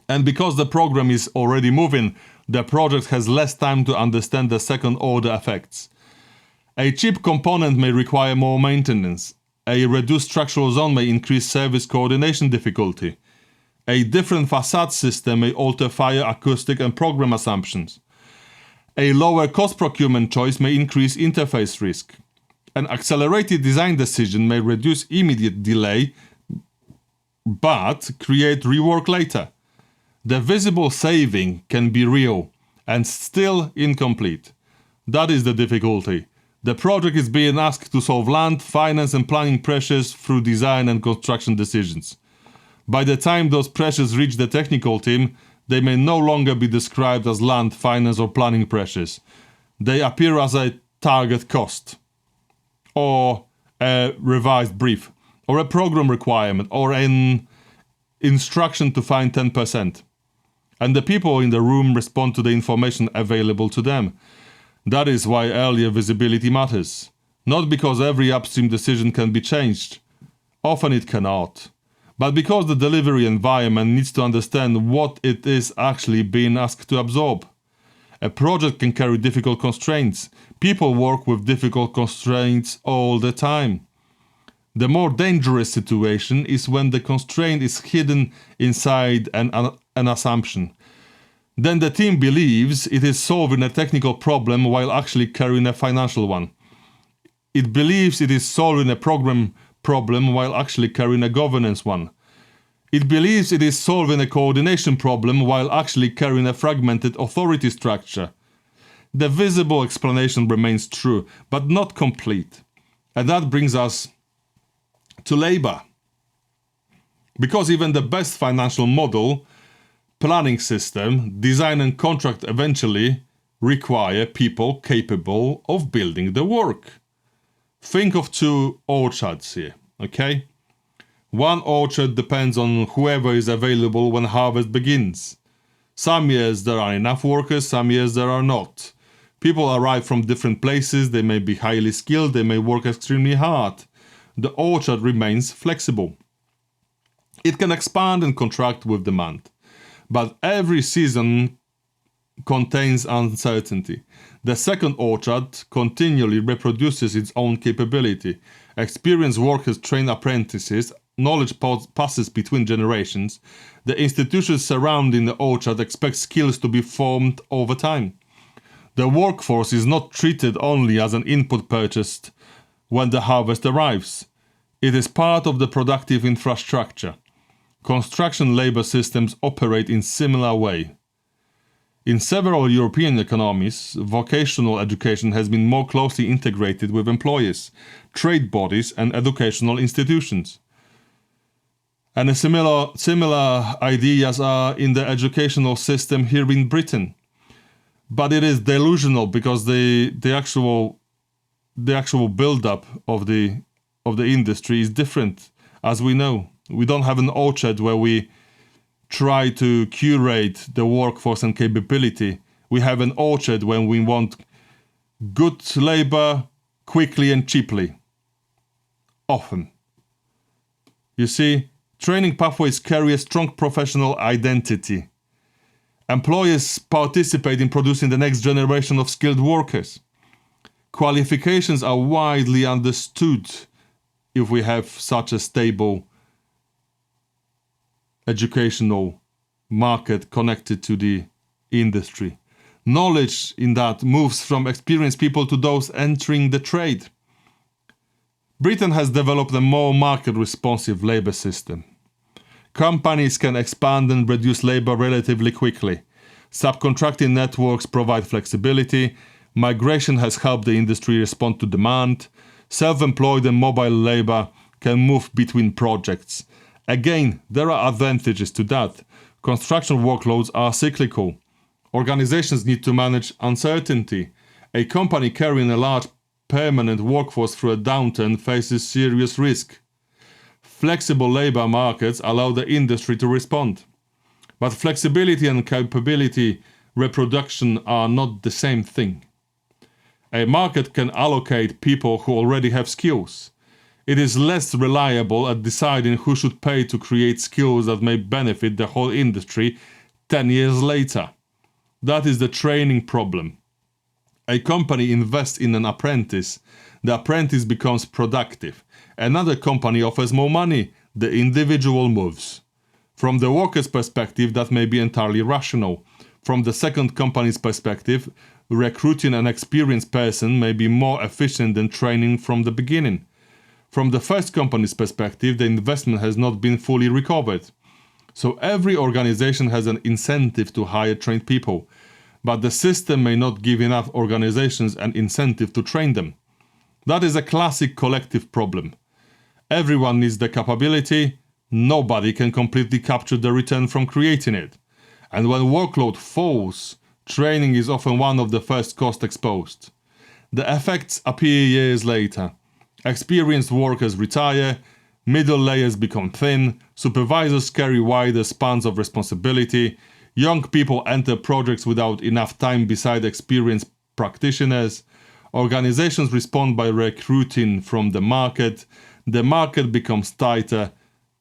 And because the program is already moving, the project has less time to understand the second-order effects. A cheap component may require more maintenance. A reduced structural zone may increase service coordination difficulty. A different facade system may alter fire acoustic and program assumptions. A lower cost procurement choice may increase interface risk. An accelerated design decision may reduce immediate delay, but create rework later. The visible saving can be real and still incomplete. That is the difficulty. The project is being asked to solve land, finance and planning pressures through design and construction decisions. By the time those pressures reach the technical team, they may no longer be described as land, finance or planning pressures. They appear as a target cost, or a revised brief, or a program requirement, or an instruction to find 10%. And the people in the room respond to the information available to them. That is why earlier visibility matters. Not because every upstream decision can be changed. Often it cannot. But because the delivery environment needs to understand what it is actually being asked to absorb. A project can carry difficult constraints. People work with difficult constraints all the time. The more dangerous situation is when the constraint is hidden inside an assumption. Then the team believes it is solving a technical problem while actually carrying a financial one. It believes it is solving a program problem while actually carrying a governance one. It believes it is solving a coordination problem while actually carrying a fragmented authority structure. The visible explanation remains true, but not complete. And that brings us to labor. Because even the best financial model, planning system, design and contract eventually require people capable of building the work. Think of two orchards here, okay? One orchard depends on whoever is available when harvest begins. Some years there are enough workers, some years there are not. People arrive from different places, they may be highly skilled, they may work extremely hard. The orchard remains flexible. It can expand and contract with demand. But every season contains uncertainty. The second orchard continually reproduces its own capability. Experienced workers train apprentices, knowledge passes between generations. The institutions surrounding the orchard expect skills to be formed over time. The workforce is not treated only as an input purchased when the harvest arrives. It is part of the productive infrastructure. Construction labor systems operate in similar way. In several European economies, vocational education has been more closely integrated with employers, trade bodies and educational institutions. And similar ideas are in the educational system here in Britain. But it is delusional because the actual build-up of the industry is different, as we know. We don't have an orchard where we try to curate the workforce and capability. We have an orchard when we want good labor quickly and cheaply. Often. You see, training pathways carry a strong professional identity. Employers participate in producing the next generation of skilled workers. Qualifications are widely understood if we have such a stable educational market connected to the industry. Knowledge in that moves from experienced people to those entering the trade. Britain has developed a more market-responsive labour system. Companies can expand and reduce labour relatively quickly. Subcontracting networks provide flexibility. Migration has helped the industry respond to demand. Self-employed and mobile labour can move between projects. Again, there are advantages to that. Construction workloads are cyclical. Organizations need to manage uncertainty. A company carrying a large permanent workforce through a downturn faces serious risk. Flexible labor markets allow the industry to respond. But flexibility and capability reproduction are not the same thing. A market can allocate people who already have skills. It is less reliable at deciding who should pay to create skills that may benefit the whole industry 10 years later. That is the training problem. A company invests in an apprentice. The apprentice becomes productive. Another company offers more money. The individual moves. From the worker's perspective, that may be entirely rational. From the second company's perspective, recruiting an experienced person may be more efficient than training from the beginning. From the first company's perspective, the investment has not been fully recovered. So every organization has an incentive to hire trained people, but the system may not give enough organizations an incentive to train them. That is a classic collective problem. Everyone needs the capability. Nobody can completely capture the return from creating it. And when workload falls, training is often one of the first costs exposed. The effects appear years later. Experienced workers retire, middle layers become thin, supervisors carry wider spans of responsibility, young people enter projects without enough time beside experienced practitioners, organizations respond by recruiting from the market becomes tighter,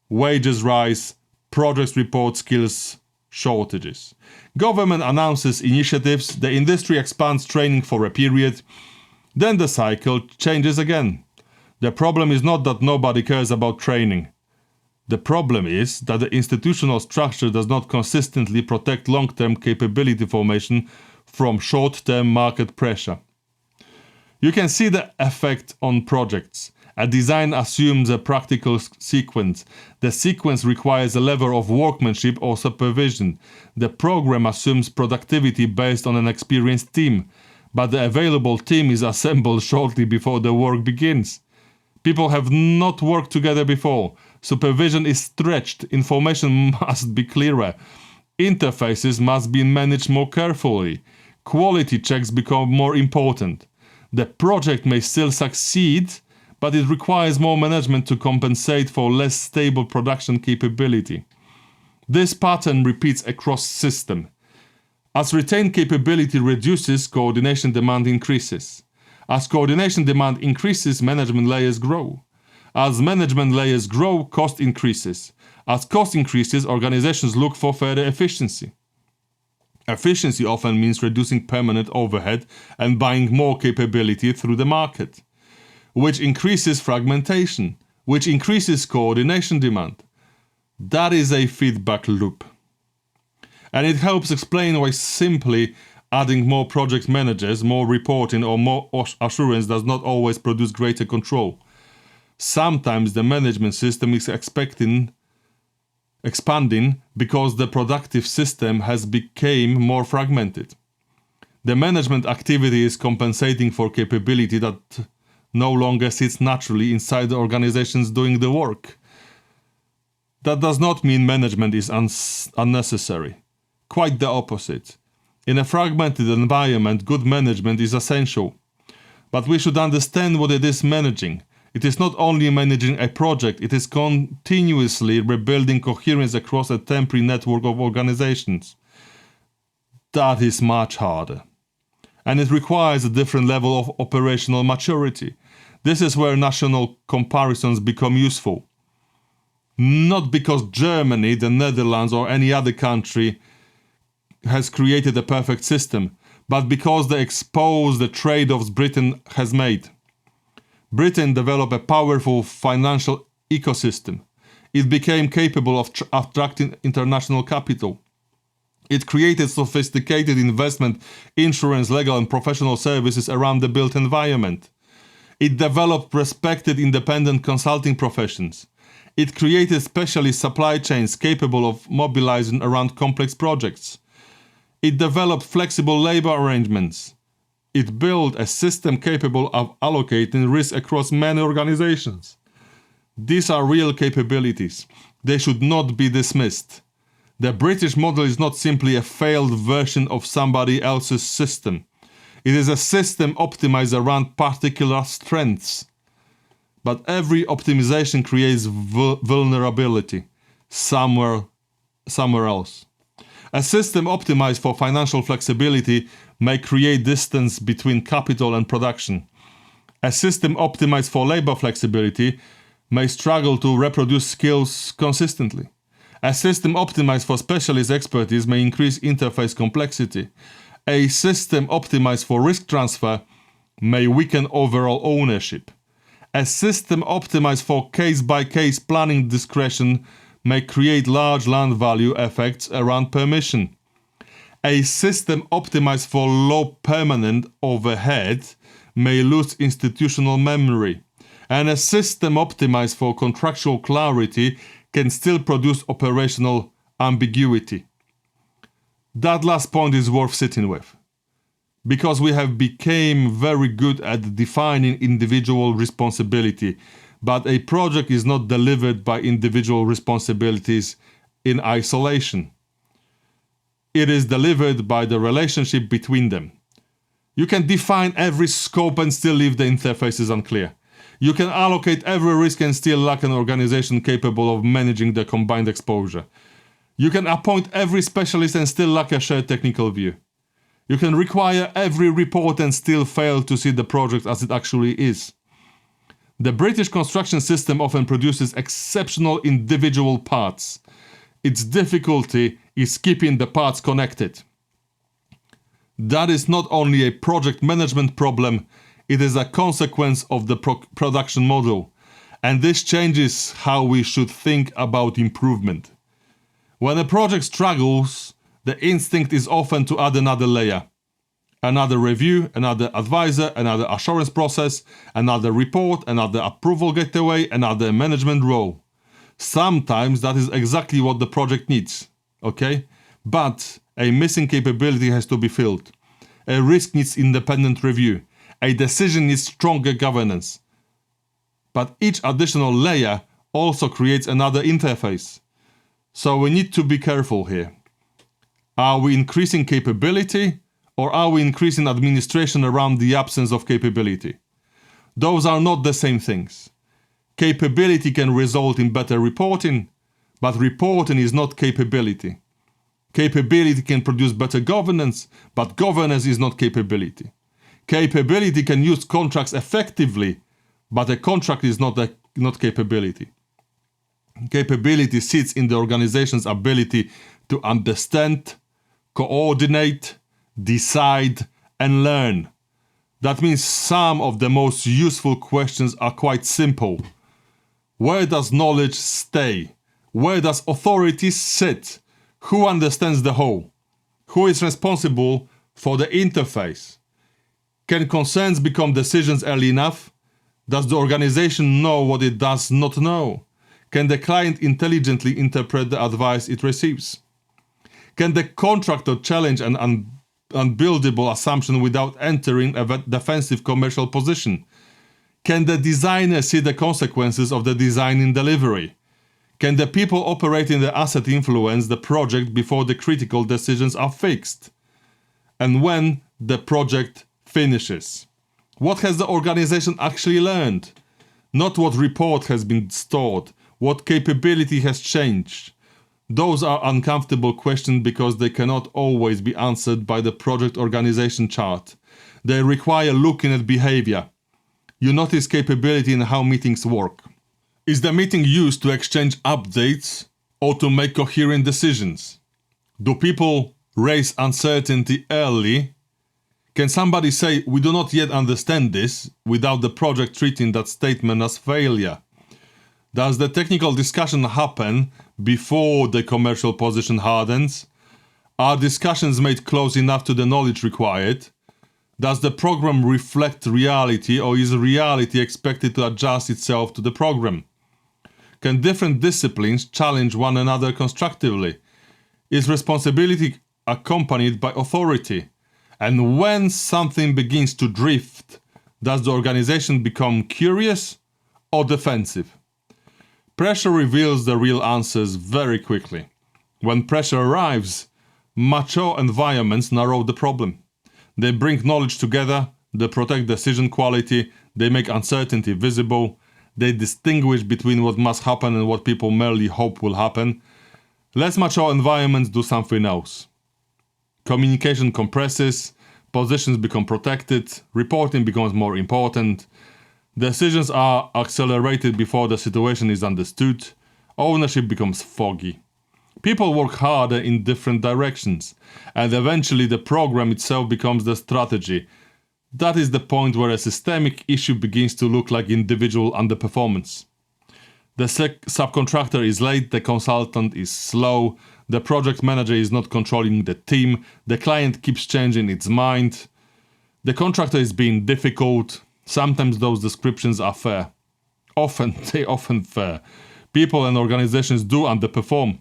wages rise, projects report skills shortages. Government announces initiatives, the industry expands training for a period, then the cycle changes again. The problem is not that nobody cares about training. The problem is that the institutional structure does not consistently protect long-term capability formation from short-term market pressure. You can see the effect on projects. A design assumes a practical sequence. The sequence requires a level of workmanship or supervision. The program assumes productivity based on an experienced team, but the available team is assembled shortly before the work begins. People have not worked together before. Supervision is stretched. Information must be clearer. Interfaces must be managed more carefully. Quality checks become more important. The project may still succeed, but it requires more management to compensate for less stable production capability. This pattern repeats across system. As retained capability reduces, coordination demand increases. As coordination demand increases, management layers grow. As management layers grow, cost increases. As cost increases, organizations look for further efficiency. Efficiency often means reducing permanent overhead and buying more capability through the market, which increases fragmentation, which increases coordination demand. That is a feedback loop. And it helps explain why simply adding more project managers, more reporting, or more assurance does not always produce greater control. Sometimes the management system is expanding because the productive system has become more fragmented. The management activity is compensating for capability that no longer sits naturally inside the organizations doing the work. That does not mean management is unnecessary. Quite the opposite. In a fragmented environment, good management is essential. But we should understand what it is managing. It is not only managing a project, it is continuously rebuilding coherence across a temporary network of organizations. That is much harder. And it requires a different level of operational maturity. This is where national comparisons become useful. Not because Germany, the Netherlands, or any other country has created a perfect system, but because they expose the trade-offs Britain has made. Britain developed a powerful financial ecosystem. It became capable of attracting international capital. It created sophisticated investment, insurance, legal and professional services around the built environment. It developed respected independent consulting professions. It created specialist supply chains capable of mobilizing around complex projects. It developed flexible labor arrangements. It built a system capable of allocating risk across many organizations. These are real capabilities. They should not be dismissed. The British model is not simply a failed version of somebody else's system. It is a system optimized around particular strengths. But every optimization creates vulnerability somewhere else. A system optimized for financial flexibility may create distance between capital and production. A system optimized for labor flexibility may struggle to reproduce skills consistently. A system optimized for specialist expertise may increase interface complexity. A system optimized for risk transfer may weaken overall ownership. A system optimized for case-by-case planning discretion may create large land value effects around permission. A system optimized for low permanent overhead may lose institutional memory. And a system optimized for contractual clarity can still produce operational ambiguity. That last point is worth sitting with, because we have become very good at defining individual responsibility, but a project is not delivered by individual responsibilities in isolation. It is delivered by the relationship between them. You can define every scope and still leave the interfaces unclear. You can allocate every risk and still lack an organization capable of managing the combined exposure. You can appoint every specialist and still lack a shared technical view. You can require every report and still fail to see the project as it actually is. The British construction system often produces exceptional individual parts. Its difficulty is keeping the parts connected. That is not only a project management problem, it is a consequence of the production model, and this changes how we should think about improvement. When a project struggles, the instinct is often to add another layer. Another review, another advisor, another assurance process, another report, another approval gateway, another management role. Sometimes that is exactly what the project needs, okay? But a missing capability has to be filled. A risk needs independent review. A decision needs stronger governance. But each additional layer also creates another interface. So we need to be careful here. Are we increasing capability, or are we increasing administration around the absence of capability? Those are not the same things. Capability can result in better reporting, but reporting is not capability. Capability can produce better governance, but governance is not capability. Capability can use contracts effectively, but a contract is not capability. Capability sits in the organization's ability to understand, coordinate, decide, and learn. That means some of the most useful questions are quite simple. Where does knowledge stay? Where does authority sit? Who understands the whole? Who is responsible for the interface? Can concerns become decisions early enough? Does the organization know what it does not know? Can the client intelligently interpret the advice it receives? Can the contractor challenge an unbuildable assumption without entering a defensive commercial position? Can the designer see the consequences of the design in delivery? Can the people operating the asset influence the project before the critical decisions are fixed? And when the project finishes? What has the organization actually learned? Not what report has been stored, what capability has changed. Those are uncomfortable questions because they cannot always be answered by the project organization chart. They require looking at behavior. You notice capability in how meetings work. Is the meeting used to exchange updates or to make coherent decisions? Do people raise uncertainty early? Can somebody say, we do not yet understand this, without the project treating that statement as failure? Does the technical discussion happen before the commercial position hardens? Are discussions made close enough to the knowledge required? Does the program reflect reality, or is reality expected to adjust itself to the program? Can different disciplines challenge one another constructively? Is responsibility accompanied by authority? And when something begins to drift, does the organization become curious or defensive? Pressure reveals the real answers very quickly. When pressure arrives, mature environments narrow the problem. They bring knowledge together, they protect decision quality, they make uncertainty visible, they distinguish between what must happen and what people merely hope will happen. Less mature environments do something else. Communication compresses, positions become protected, reporting becomes more important, decisions are accelerated before the situation is understood, ownership becomes foggy. People work harder in different directions, and eventually the program itself becomes the strategy. That is the point where a systemic issue begins to look like individual underperformance. The subcontractor is late, the consultant is slow, the project manager is not controlling the team, the client keeps changing its mind, the contractor is being difficult. Sometimes those descriptions are fair. They often fair. People and organizations do underperform.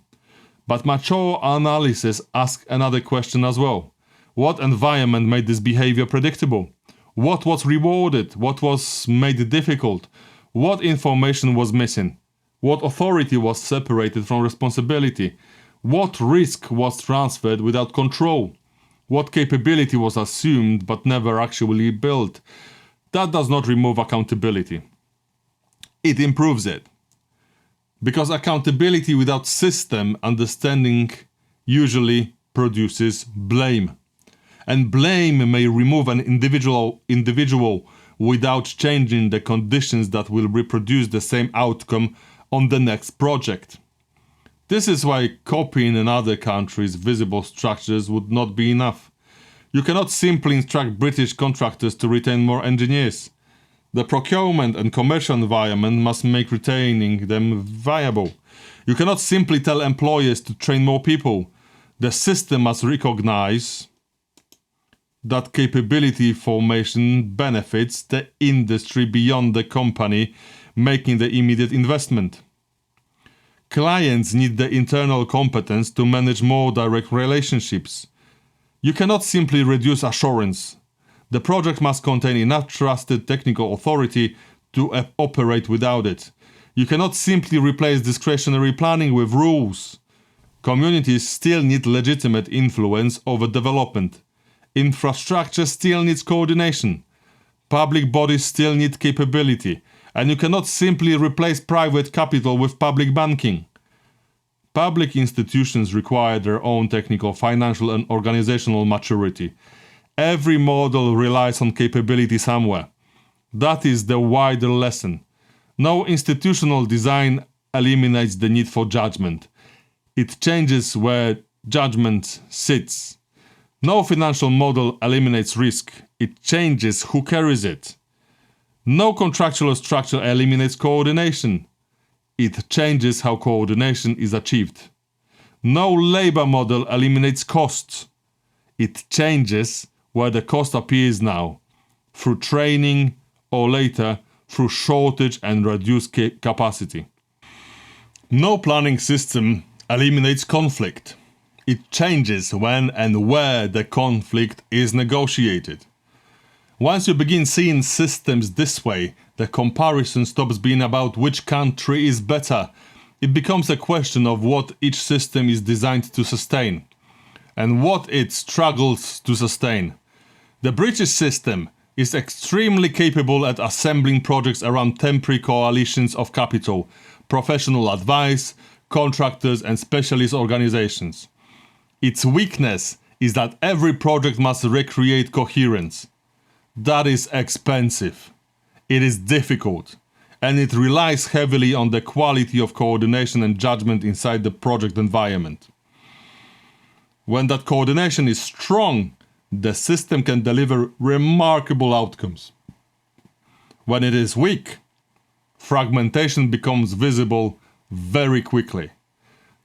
But mature analysis asks another question as well. What environment made this behavior predictable? What was rewarded? What was made difficult? What information was missing? What authority was separated from responsibility? What risk was transferred without control? What capability was assumed but never actually built? That does not remove accountability. It improves it. Because accountability without system understanding usually produces blame. And blame may remove an individual without changing the conditions that will reproduce the same outcome on the next project. This is why copying in other countries' visible structures would not be enough. You cannot simply instruct British contractors to retain more engineers. The procurement and commercial environment must make retaining them viable. You cannot simply tell employers to train more people. The system must recognize that capability formation benefits the industry beyond the company making the immediate investment. Clients need the internal competence to manage more direct relationships. You cannot simply reduce assurance. The project must contain enough trusted technical authority to operate without it. You cannot simply replace discretionary planning with rules. Communities still need legitimate influence over development. Infrastructure still needs coordination. Public bodies still need capability. And you cannot simply replace private capital with public banking. Public institutions require their own technical, financial and organizational maturity. Every model relies on capability somewhere. That is the wider lesson. No institutional design eliminates the need for judgment. It changes where judgment sits. No financial model eliminates risk. It changes who carries it. No contractual structure eliminates coordination. It changes how coordination is achieved. No labor model eliminates costs. It changes where the cost appears now, through training or later through shortage and reduced capacity. No planning system eliminates conflict. It changes when and where the conflict is negotiated. Once you begin seeing systems this way, the comparison stops being about which country is better. It becomes a question of what each system is designed to sustain, and what it struggles to sustain. The British system is extremely capable at assembling projects around temporary coalitions of capital, professional advice, contractors and specialist organizations. Its weakness is that every project must recreate coherence. That is expensive. It is difficult, and it relies heavily on the quality of coordination and judgment inside the project environment. When that coordination is strong, the system can deliver remarkable outcomes. When it is weak, fragmentation becomes visible very quickly.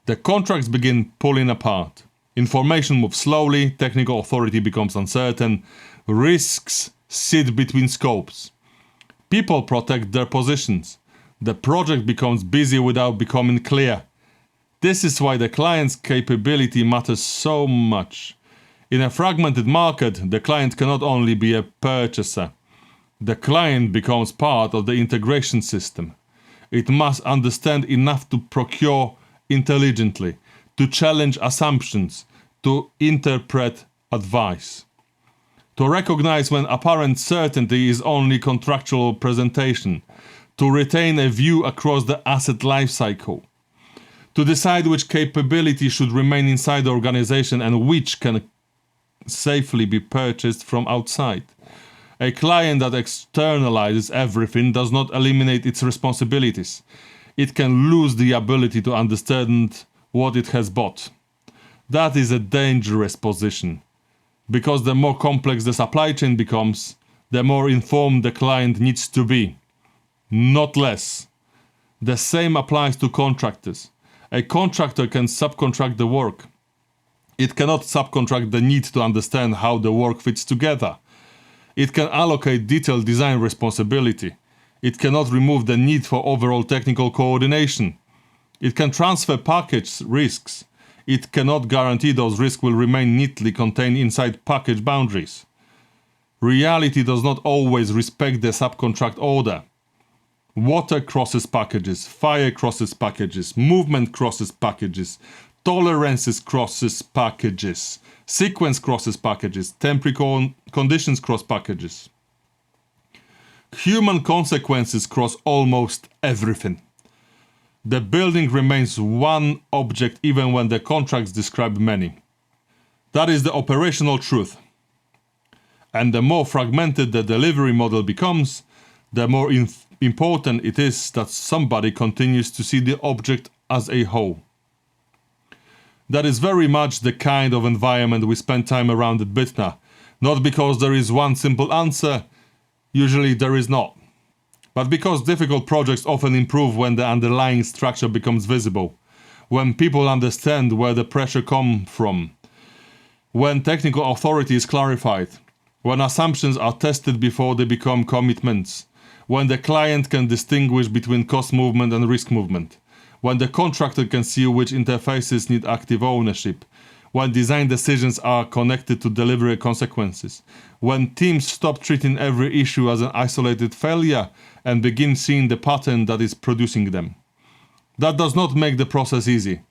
The contracts begin pulling apart. Information moves slowly, technical authority becomes uncertain, risks sit between scopes. People protect their positions. The project becomes busy without becoming clear. This is why the client's capability matters so much. In a fragmented market, the client cannot only be a purchaser. The client becomes part of the integration system. It must understand enough to procure intelligently, to challenge assumptions, to interpret advice, to recognize when apparent certainty is only contractual presentation, to retain a view across the asset lifecycle, to decide which capability should remain inside the organization and which can safely be purchased from outside. A client that externalizes everything does not eliminate its responsibilities. It can lose the ability to understand what it has bought. That is a dangerous position, because the more complex the supply chain becomes, the more informed the client needs to be, not less. The same applies to contractors. A contractor can subcontract the work. It cannot subcontract the need to understand how the work fits together. It can allocate detailed design responsibility. It cannot remove the need for overall technical coordination. It can transfer package risks. It cannot guarantee those risks will remain neatly contained inside package boundaries. Reality does not always respect the subcontract order. Water crosses packages, fire crosses packages, movement crosses packages, tolerances crosses packages, sequence crosses packages, temporary conditions cross packages. Human consequences cross almost everything. The building remains one object even when the contracts describe many. That is the operational truth. And the more fragmented the delivery model becomes, the more important it is that somebody continues to see the object as a whole. That is very much the kind of environment we spend time around at Bytnar. Not because there is one simple answer, usually there is not. But because difficult projects often improve when the underlying structure becomes visible, when people understand where the pressure comes from, when technical authority is clarified, when assumptions are tested before they become commitments, when the client can distinguish between cost movement and risk movement, when the contractor can see which interfaces need active ownership, when design decisions are connected to delivery consequences, when teams stop treating every issue as an isolated failure and begin seeing the pattern that is producing them. That does not make the process easy,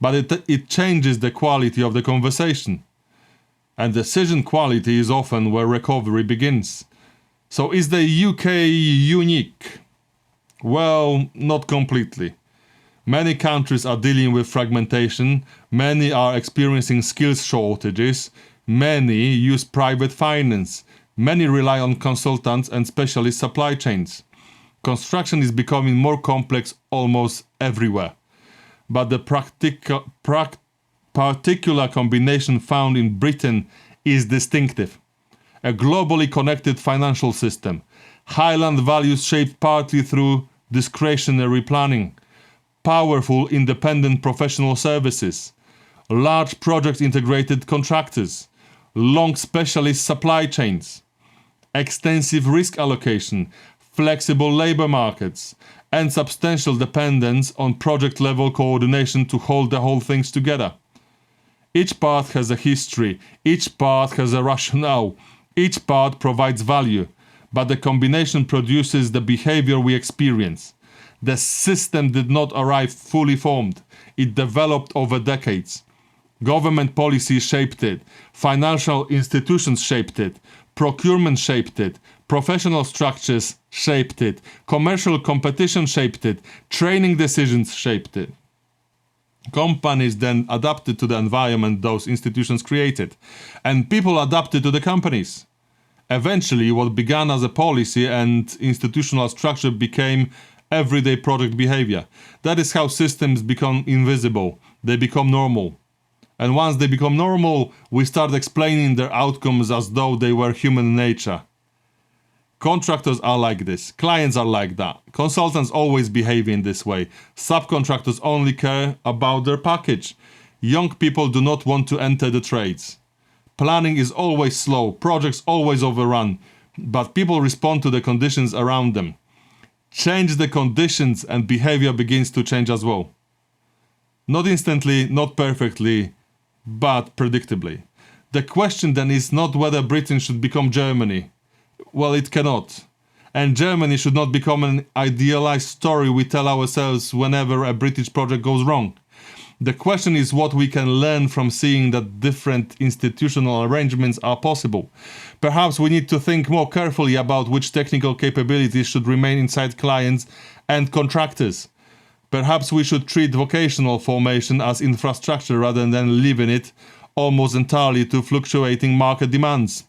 but it changes the quality of the conversation. And decision quality is often where recovery begins. So is the UK unique? Well, not completely. Many countries are dealing with fragmentation, many are experiencing skills shortages, many use private finance, many rely on consultants and specialist supply chains. Construction is becoming more complex almost everywhere. But the particular combination found in Britain is distinctive. A globally connected financial system, highland values shaped partly through discretionary planning, powerful independent professional services, large project integrated contractors, long specialist supply chains, extensive risk allocation, flexible labor markets, and substantial dependence on project level coordination to hold the whole things together. Each part has a history, each part has a rationale, each part provides value, but the combination produces the behavior we experience. The system did not arrive fully formed. It developed over decades. Government policy shaped it. Financial institutions shaped it. Procurement shaped it. Professional structures shaped it. Commercial competition shaped it. Training decisions shaped it. Companies then adapted to the environment those institutions created. And people adapted to the companies. Eventually, what began as a policy and institutional structure became everyday product behavior. That is how systems become invisible. They become normal. And once they become normal, we start explaining their outcomes as though they were human nature. Contractors are like this. Clients are like that. Consultants always behave in this way. Subcontractors only care about their package. Young people do not want to enter the trades. Planning is always slow. Projects always overrun. But people respond to the conditions around them. Change the conditions and behavior begins to change as well. Not instantly, not perfectly, but predictably. The question then is not whether Britain should become Germany. Well, it cannot. And Germany should not become an idealized story we tell ourselves whenever a British project goes wrong. The question is what we can learn from seeing that different institutional arrangements are possible. Perhaps we need to think more carefully about which technical capabilities should remain inside clients and contractors. Perhaps we should treat vocational formation as infrastructure rather than leaving it almost entirely to fluctuating market demands.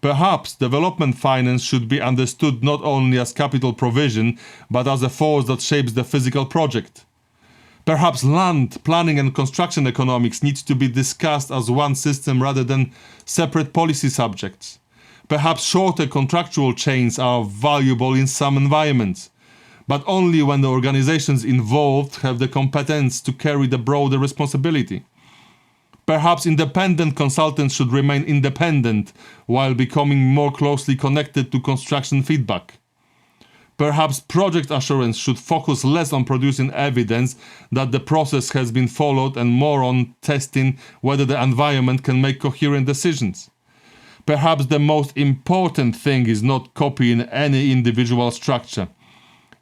Perhaps development finance should be understood not only as capital provision, but as a force that shapes the physical project. Perhaps land, planning and construction economics need to be discussed as one system rather than separate policy subjects. Perhaps shorter contractual chains are valuable in some environments, but only when the organizations involved have the competence to carry the broader responsibility. Perhaps independent consultants should remain independent while becoming more closely connected to construction feedback. Perhaps project assurance should focus less on producing evidence that the process has been followed and more on testing whether the environment can make coherent decisions. Perhaps the most important thing is not copying any individual structure.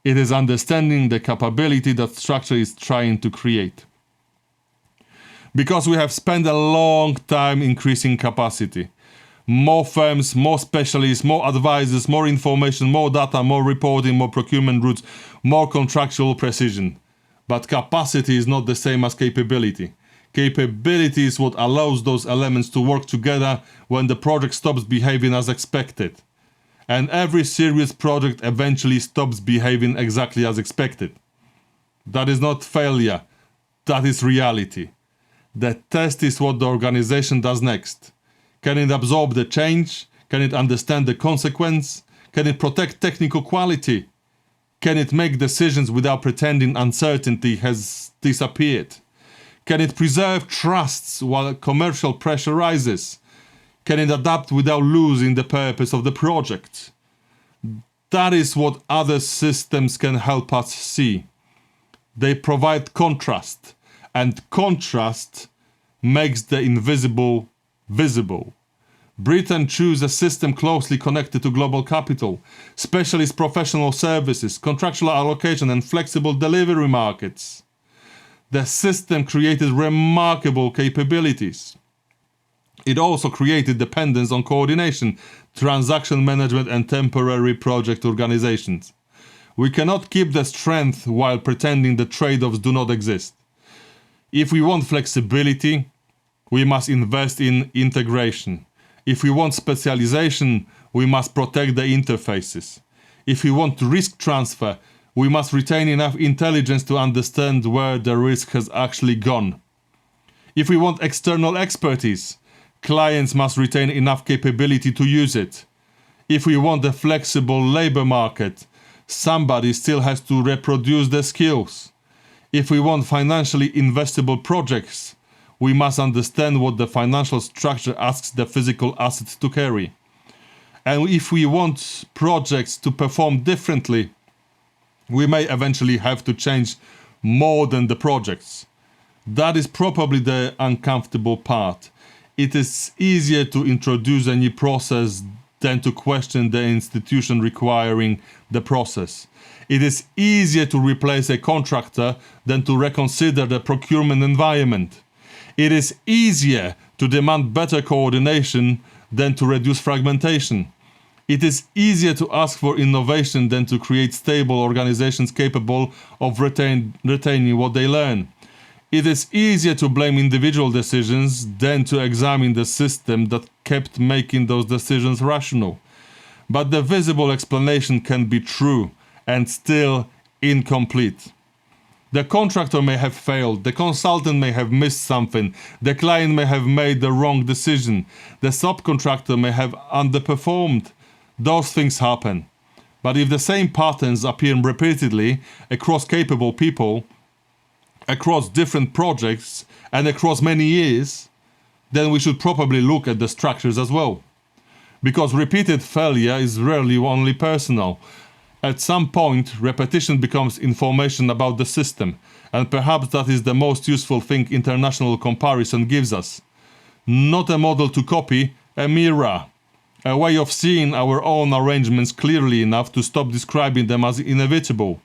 It is understanding the capability that structure is trying to create. Because we have spent a long time increasing capacity. More firms, more specialists, more advisors, more information, more data, more reporting, more procurement routes, more contractual precision. But capacity is not the same as capability. Capability is what allows those elements to work together when the project stops behaving as expected. And every serious project eventually stops behaving exactly as expected. That is not failure, that is reality. The test is what the organization does next. Can it absorb the change? Can it understand the consequence? Can it protect technical quality? Can it make decisions without pretending uncertainty has disappeared? Can it preserve trusts while commercial pressure rises? Can it adapt without losing the purpose of the project? That is what other systems can help us see. They provide contrast, and contrast makes the invisible visible. Britain chose a system closely connected to global capital, specialist professional services, contractual allocation and flexible delivery markets. The system created remarkable capabilities. It also created dependence on coordination, transaction management and temporary project organizations. We cannot keep the strength while pretending the trade-offs do not exist. If we want flexibility, we must invest in integration. If we want specialization, we must protect the interfaces. If we want risk transfer, we must retain enough intelligence to understand where the risk has actually gone. If we want external expertise, clients must retain enough capability to use it. If we want a flexible labor market, somebody still has to reproduce the skills. If we want financially investable projects, we must understand what the financial structure asks the physical assets to carry. And if we want projects to perform differently, we may eventually have to change more than the projects. That is probably the uncomfortable part. It is easier to introduce a new process than to question the institution requiring the process. It is easier to replace a contractor than to reconsider the procurement environment. It is easier to demand better coordination than to reduce fragmentation. It is easier to ask for innovation than to create stable organizations capable of retaining what they learn. It is easier to blame individual decisions than to examine the system that kept making those decisions rational. But the visible explanation can be true and still incomplete. The contractor may have failed, the consultant may have missed something, the client may have made the wrong decision, the subcontractor may have underperformed. Those things happen. But if the same patterns appear repeatedly across capable people, across different projects, and across many years, then we should probably look at the structures as well. Because repeated failure is rarely only personal. At some point, repetition becomes information about the system, and perhaps that is the most useful thing international comparison gives us. Not a model to copy, a mirror. A way of seeing our own arrangements clearly enough to stop describing them as inevitable.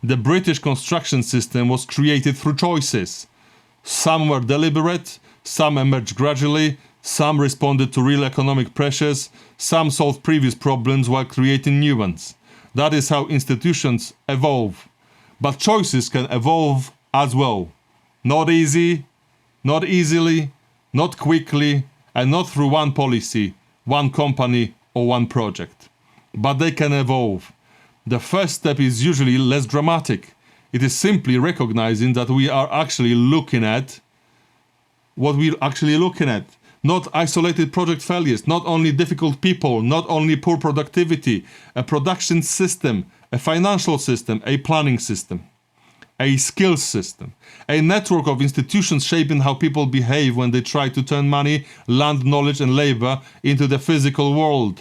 The British construction system was created through choices. Some were deliberate, some emerged gradually, some responded to real economic pressures, some solved previous problems while creating new ones. That is how institutions evolve. But choices can evolve as well. Not easy, not easily, not quickly, and not through one policy, one company, or one project. But they can evolve. The first step is usually less dramatic. It is simply recognizing that we are actually looking at what we're actually looking at. Not isolated project failures, not only difficult people, not only poor productivity, a production system, a financial system, a planning system, a skills system, a network of institutions shaping how people behave when they try to turn money, land, knowledge and labor into the physical world.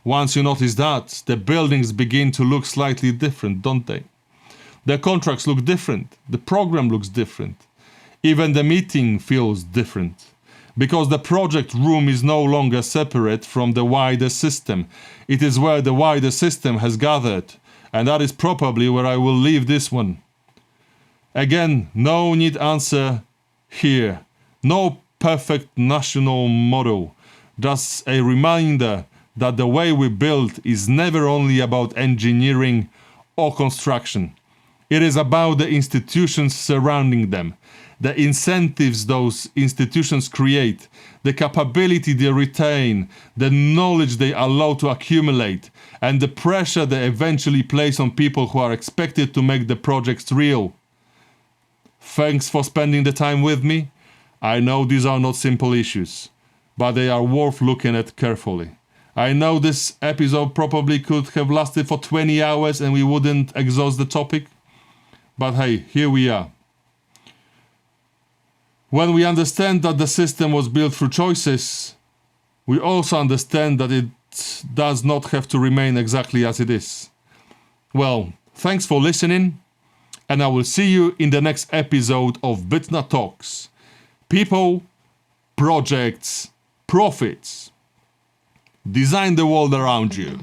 Once you notice that, the buildings begin to look slightly different, don't they? The contracts look different, the program looks different, even the meeting feels different. Because the project room is no longer separate from the wider system. It is where the wider system has gathered, and that is probably where I will leave this one. Again, no neat answer here. No perfect national model. Just a reminder that the way we build is never only about engineering or construction. It is about the institutions surrounding them, the incentives those institutions create, the capability they retain, the knowledge they allow to accumulate, and the pressure they eventually place on people who are expected to make the projects real. Thanks for spending the time with me. I know these are not simple issues, but they are worth looking at carefully. I know this episode probably could have lasted for 20 hours and we wouldn't exhaust the topic, but hey, here we are. When we understand that the system was built through choices, we also understand that it does not have to remain exactly as it is. Well, thanks for listening, and I will see you in the next episode of Bytnar Talks. People, projects, profits. Design the world around you.